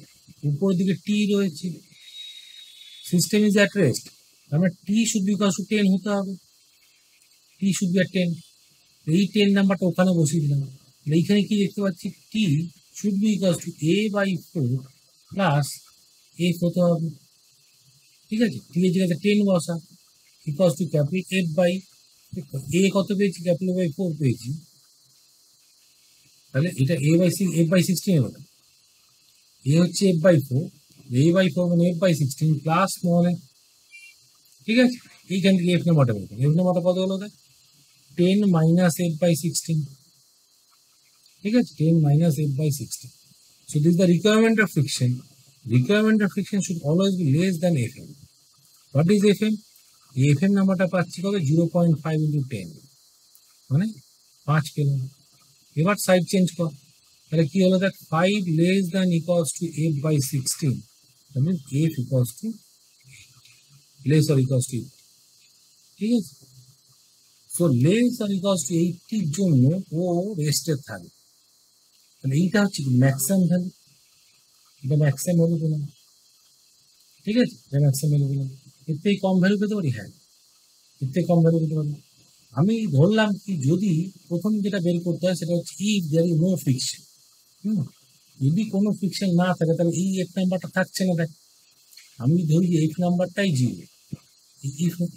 উপরের দিকে টি রয়েছে, সিস্টেম ইজ অ্যাট রেস্ট, আমরা টি শুড বি ইকুয়াল টু 10 হতে হবে, টি শুড বি অ্যাট 10। এই 10 নাম্বারটা ওখানে বসিয়ে দিলাম। এইখানে কি দেখতে পাচ্ছি, T should be equal to A by 4 plus F হতে হবে। ঠিক আছে, টি এর জায়গাতে 10 বসা, equal to capital F by, A কত পেয়েছি, ক্যাপিটাল বাই 4 পেয়েছি, তাহলে এটা এ বাই 6, এফ বাই 16 হবে, এ হচ্ছে এফ বাই 4, এ বাই 4 মানে এফ বাই 16 প্লাস স্মল এ। ঠিক আছে, এইখান থেকে এফ নাম্বারটা বের করুন, এফ নাম্বারটা কত হলো, 10 মাইনাস এফ বাই 16। ঠিক আছে, 10 মাইনাস F by 16। So this is the requirement of friction. Requirement of friction should always be less than Fm. What is Fm? এই Fm নাম্বারটা পাচ্ছি কত, 0.5 into 10 মানে 5 পেলাম। এবার সাইড চেঞ্জ কর, তাহলে কি হলো, দেখ 5 less than equals to f by 16, that means f equals to less or equals to 80। ঠিক আছে, so less are equals to 80 এর জন্য ও রেস্টে থাকে, তাহলে এইটা হচ্ছে ম্যাক্সিমাম ভ্যালু, এটা ম্যাক্সিমাম ভ্যালু পেলাম। ঠিক আছে, এটা ম্যাক্সিমাম ভ্যালু পেলাম। এর থেকে কম ভ্যালু পেতে পারি, হ্যাঁ এর থেকে কম ভ্যালু পেতে পারি। আমি ধরলাম কি, যদি প্রথম যেটা বের করতে হয় সেটা হচ্ছে if there is no friction. যদি কোনো ফ্রিকশন না থাকে তাহলে এই এফ নাম্বারটা থাকছে না। দেখ আমি ধরি যে এফ নাম্বারটাই জিরো,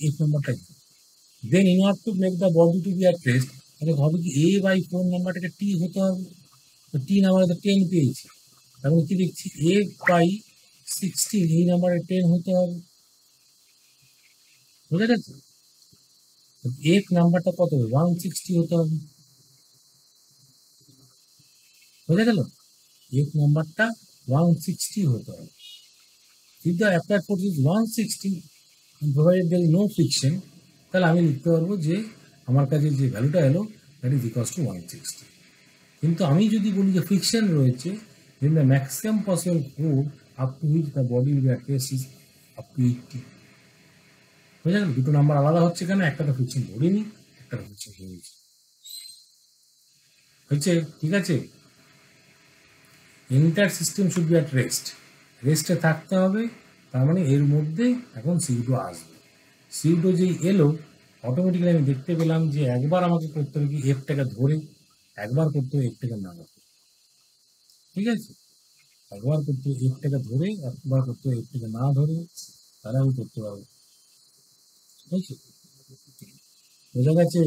এফ নাম্বারটাই zero, then in order to make the body to be at rest, তাহলে হবে কি এ বাই 4 নাম্বারটাকে টি হতে হবে, তো টি নাম্বারে তো 10 পেয়েছি, তারপরে কি দেখছি এফ বাই 16 এই নাম্বারে 10 হতে হবে। বুঝা গেছে, এফ নাম্বারটা কত, 160 হতে হবে। বোঝা গেল, এফ নাম্বারটা 160 হতে হবে। if the applied force is 160 and provided there is no friction, তাহলে আমি লিখতে পারবো যে আমার কাছে যে ভ্যালুটা এলো দ্যাট ইজ ইকুয়ালস টু 160। কিন্তু আমি যদি বলি যে ফ্রিকশন রয়েছে, then the maximum possible force up to which the body will be at rest is up to 80। বুঝা গেল, দুটো নাম্বার আলাদা হচ্ছে কেন, একটা তো ফ্রিকশন ধরিনি, একটা ফ্রিকশন ধরেছি। হচ্ছে, ঠিক আছে, entire system should be at rest, রেস্টে থাকতে হবে, তার মানে এর মধ্যে এখন সিউডো আসবে। সিউডো যেই এলো অটোমেটিক্যালি আমি দেখতে পেলাম যে একবার আমাকে করতে হবে কি, এফটাকে ধরে, একবার করতে হবে এফটাকে না ধরে। ঠিক আছে, একবার করতে হবে এফটাকে ধরে, একবার করতে হবে এফটাকে না ধরে, তাহলে আমি করতে পারবো। বুঝছি, বোঝা গেছে?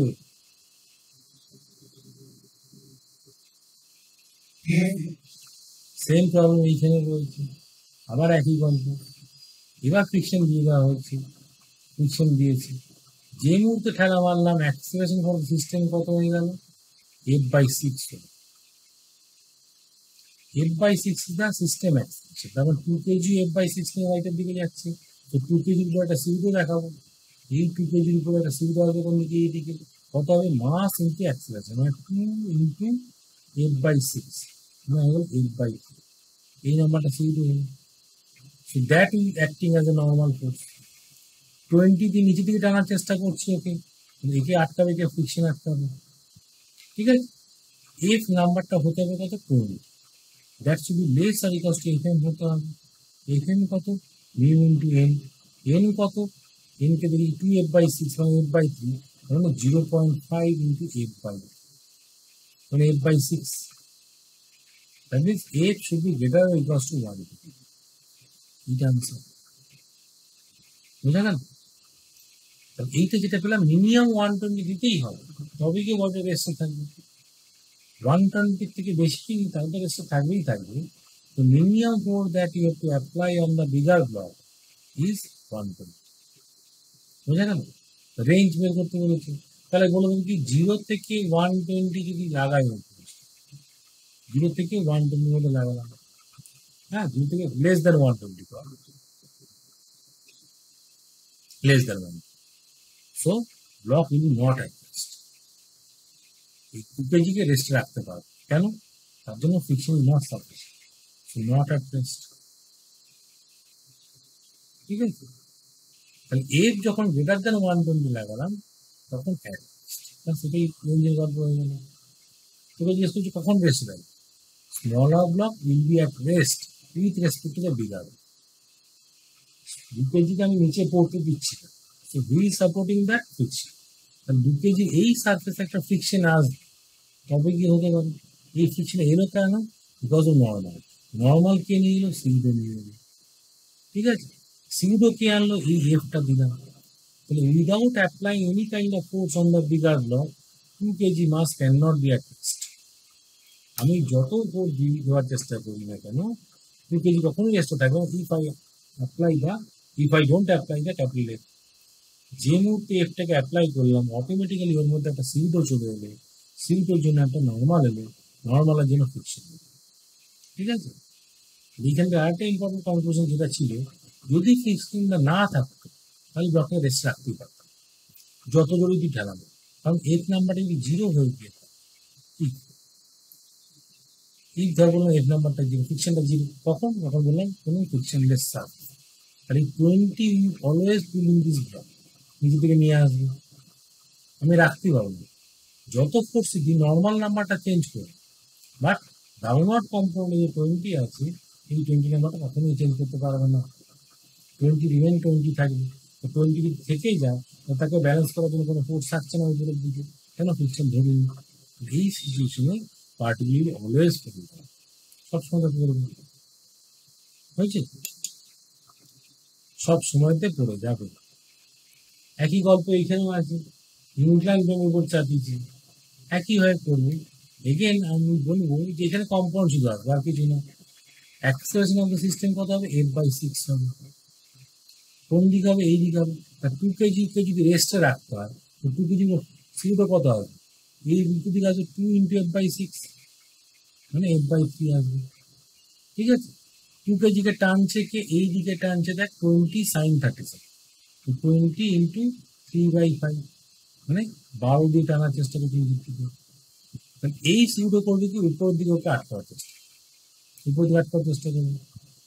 সেম প্রবলেম এইখানে রয়েছে, আবার একই গল্প। এবার ফ্রিকশন দিয়ে দেওয়া হয়েছে, ফ্রিকশন দিয়েছি, যে মুহূর্তে ঠেলা মারলাম অ্যাক্সিলারেশন ফর সিস্টেম কত হয়ে গেল, f/6 হলো। f/6 is the system acceleration, তারপর 2 কেজি f/6 নিয়ে রাইটের দিকে যাচ্ছে, তো 2 কেজির উপর একটা সিউডো দেখাবো, এই 2 কেজির উপর একটা সিউডো হবে কোন দিকে, এইদিকে কত হবে, মাস ইন্টু অ্যাক্সিলারেশন, মানে 2 ইন্টু f/6, মানে হলো 8/3, এই নাম্বারটা সিউডো হলো। So that is acting as a normal force. 20 দিয়ে নিচে দিকে টানার চেষ্টা করছি ওকে, একে আটকাবে, একে ফ্রিকশন আটকাবে, ঠিক আছে? এফ নাম্বারটা হতে হবে কত, 20, that should be less are equals to FM হতে হবে। এফএম কত, মিউ ইন্টু এন, এন কত, এন কে দেখি 2f/6 মানে f/3, মানে 0.5 ইন্টু f/, মানে f/6, that means F should be greater are equals to 1, এটা আনসার। বুঝা গেল? এইটা যেটা পেলাম, মিনিমাম 120 দিতেই হবে, তবে কি বলতে রেস্টে থাকবে। 120 থেকে বেশি তাহলে রেস্টে থাকবেই থাকবে। তো minimum force that you have to apply on the bigger block is 120। বুঝা গেল? রেঞ্জ বের করতে বলেছে, তাহলে বলে দেবো কি 0 থেকে 120 যদি লাগাই, 0 থেকে 120 মধ্যে লাগালাম, হ্যাঁ 0 থেকে less than 120, less than 1, so block will not at rest. এই 2 কেজিকে রেস্টে রাখতে পারবে, কেন? তার জন্য friction is not sufficient, so not at rest, ঠিক আছে? তাহলে এফ যখন গ্রেটার দেন 120 লাগালাম তখন অ্যাট রেস্ট, সেটাই রেঞ্জের গল্প হয়ে গেল। তোকে জিজ্ঞেস করছি কখন রেস্ট দেয়, smaller block will be at rest with respect to the bigger. 2 কেজিকে আমি নিচে পড়তে দিচ্ছি না, so we supporting that friction, তাহলে 2 কেজি এই সারফেসে একটা ফ্রিকশন আসবে, তবে কি হতে পারে, এই ফ্রিকশন এলো কেন, বিকজ অফ নর্মাল, নর্মাল কে নিয়ে এলো, সিউডো নিয়ে এলো, ঠিক আছে? সিউডো কে আনলো, এই এফটা দিলাম, তাহলে without applying any kind of force on the bigger block 2 kg mass can not be at rest. আমি যত ফোর্স দেওয়ার চেষ্টা করি না কেন, 2 কেজি কখনোই রেস্টে থাকবে না, if I don't apply the capital F. যে মুহূর্তে এফটাকে অ্যাপ্লাই করলাম অটোমেটিক্যালি ওর মধ্যে একটা সিউডো চলে এলো, সিউডোর জন্য একটা নর্মাল এলো, নর্মালের জন্য ফ্রিকশন, ঠিক আছে? এইখানটা আরেকটা ইম্পর্টেন্ট কনক্লুশন যেটা ছিল, যদি ফ্রিকশনটা না থাকতো তাহলে ব্লকটা রেস্ট রাখতেই পারতাম, যত জোরে দিয়ে ঠেলাবো, কারণ এফ নাম্বারটা যদি 0 হয়ে গিয়ে এই ধর বললাম এফ নাম্বারটা 0, ফ্রিকশনটা 0, কখন যখন বললাম কোনো ফ্রিকশনলেস সারফেস, তাহলে 20 অলওয়েজ পুলিং দিস ব্লক, নিজে থেকে নিয়ে আসবে, আমি রাখতে পারবো না, যত ফোর্স দিই নর্মাল নাম্বারটা চেঞ্জ করে, বাট ডাউনওয়ার্ড কম্পাউন্ডে যে 20 আছে, এই 20 নাম্বারটা কখনোই চেঞ্জ করতে পারবে না, 20 রিমেন 20 থাকবে। তো 20 যদি থেকেই যায় তাকে ব্যালেন্স করার জন্য কোনো ফোর্স থাকছে না উপরের দিকে, কেন, ফ্রিকশন ধরে নিই। এই সিচুয়েশনে পার্টিকুলারলি অলওয়েজ করবে, সবসময় করবে, হয়েছে, সব সময়তে পড়ে যাবে। একই গল্প এখানেও আছে, নিউট্রাল বেমের উপর চাপিয়েছি, একইভাবে করবে। এগেন আমি বলবো যে এখানে কম্পাউন্ড শুধু আসবে, আর কিছু না। অ্যাক্সেলারেশন অফ দ্য সিস্টেম কত হবে, f/6 হবে, কোন দিক হবে, এই দিক হবে। 2 কেজিকে যদি রেস্টে রাখতে হয়, তো 2 কেজি সিউটা কত হবে, এই দুটো দিক আসবে 2 ইন্টু f/6, মানে f/3 আসবে, ঠিক আছে? 2 কেজিকে টানছে কে, এই দিকে টানছে দেখ 20 sin 37, 20 ইন্টু 3/5, মানে 12 দিয়ে টানার চেষ্টা করছি এই দিক থেকে। এই সিউডো করবে কি, উপরের দিকে ওকে আটকাবার চেষ্টা, উপর দিকে আটকাবার চেষ্টা করবে,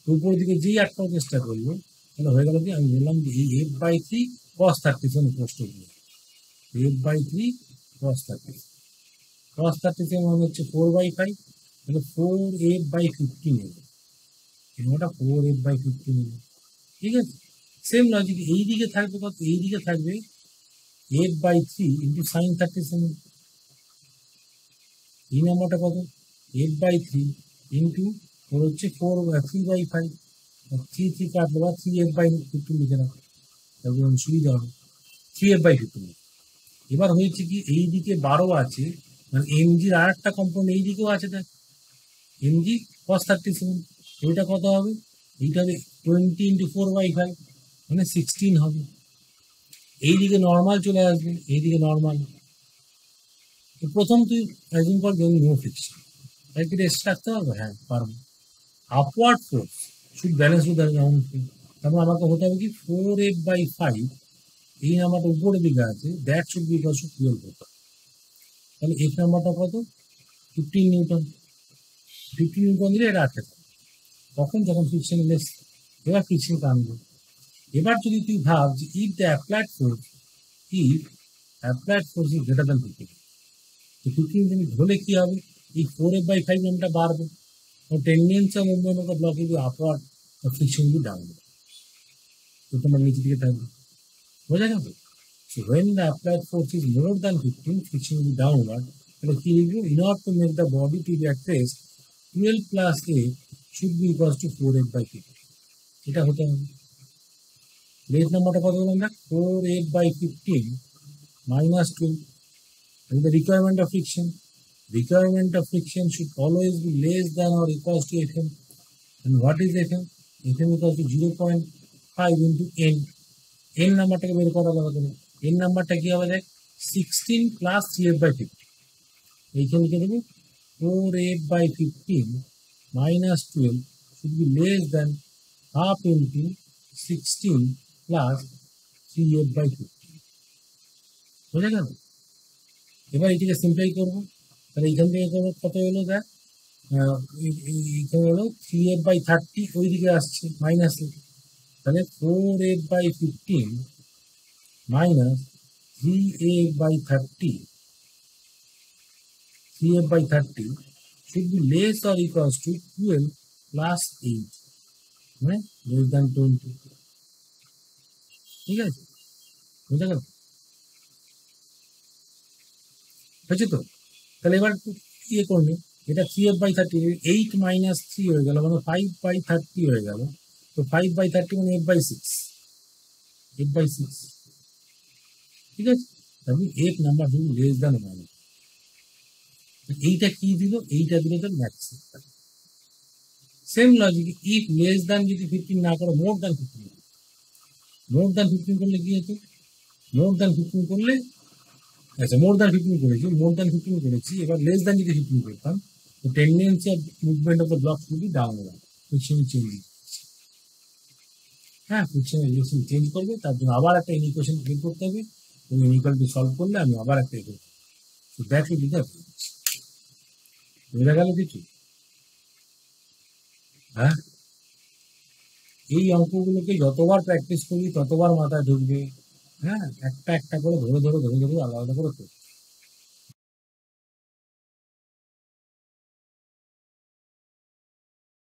উপরের দিকে যেই আটকাবার চেষ্টা করবে, তাহলে হয়ে গেল কি, আমি বললাম যে এই f/3 cos 37 পোস্ট করবে, f/3 cos 37, cos 37 মানে হচ্ছে 4/5, তাহলে 4f/50 নেবে, ওটা 4f/50 নেবে, ঠিক আছে? সেম লজিক এই দিকে থাকবে কত, এই দিকে থাকবে f/3 ইন্টু sin 37, এই নাম্বারটা কত, f/3 ইন্টু ওর হচ্ছে 3/5, থ্রি কাটলো বা 3f/15 লিখে রাখো, তারপর সুবিধা হবে। 3f/15। এবার হয়েছে কি, এই দিকে 12 আছে, মানে mg আর একটা কম্পাউন্ড এই দিকেও আছে, দেখ mg cos37, এটা কত হবে? এইটা হবে 20 × 4/5, মানে 16 হবে। এইদিকে নর্মাল চলে আসবে, এইদিকে নর্মাল। প্রথম তুই অ্যাজিউম কর যে নো ফ্রিকশন, তাই কি রেস্ট রাখতে পারবো? হ্যাঁ পারবো। Upward force should balance with তারপর আমাকে হতে হবে কি 4f/5, এই নাম্বারটা উপরের দিকে আছে, that should be equal two 12 হতে হবে। তাহলে এফ নাম্বারটা কত? 15 নিউটন। 15 নিউটন দিলে এটা আটকে থাকবে, তখন যখন ফ্রিকশন লেস। এবার ফ্রিকশন টানবে। এবার যদি তুই ভাব যে if the applied force is greater than 15, তো 15 নিউটন হলে কি হবে? এই 4f/5 নামটা বাড়বে, tendency of movement of the block will be upward, friction will B downward. তো তোমার নিচে দিকে থাকবে, বোঝা গেল? So when the applied force is more than 15, friction will be downward. তাহলে কি লিখবো? In order to make the body to be at rest, 12 plus a should be equals to 4f/15. এটা হতে হবে। রেট নাম্বারটা কত বললাম না? 4f/15 minus 12. And the requirement of friction. Requirement of friction should always be less than or equals to Fm. And what is Fm? Fm equals to 0.5 into n. n নাম্বারটাকে বের করা যাবে। n নাম্বারটা কি হবে? দেখ 16 প্লাস 3f/15, এইখানে লিখে দেবো 4f/15 minus 12 should be less than half into 16 plus 3f/15। বুঝা গেল? এবার এটিকে সিম্পলাই করবো, তাহলে এইখান থেকে কত হলো? দেখ এইখানে হলো 3f/30, ওইদিকে আসছে মাইনাসে, তাহলে 4f/15 minus 3f/30 should be less or equals to 12 plus 8, মানে less than 20। ঠিক আছে, বুঝা গেল? হয়েছে তো? তাহলে এবার ইয়ে করবে, এটা 3f/30, 8 minus 3 হয়ে গেল, মানে 5/30 হয়ে গেল। তো 5/30 মানে f/6, ঠিক আছে? তাহলে f নাম্বার শুধু লেস দ্যান 1। এইটা কি দিল? এইটা দিল তোর maximum. Same logic, if less than যদি 15 না করে, মোর দ্যান 15 করলে কি হতো? মোর দ্যান 15 করলে, আচ্ছা মোর দ্যান 15 করেছি, এবার লেস দ্যান যদি 15 করতাম, তো tendency of movement of the block should be downward, friction change. হ্যাঁ, ফ্রিকশন রিলেশন চেঞ্জ করবে, তার জন্য আবার একটা ইকুয়েশন বের করতে হবে, এবং ইকুয়ালিটি সলভ করলে আমি আবার একটা ইকুয়েশন, তো দ্যাট উইল বি দ্য বোঝা গেল কিছু? হ্যাঁ, এই অঙ্কগুলোকে যতবার প্র্যাকটিস করবি ততবার মাথায় ঢুকবে। হ্যাঁ, একটা একটা করে ধরে আলাদা করে করতে।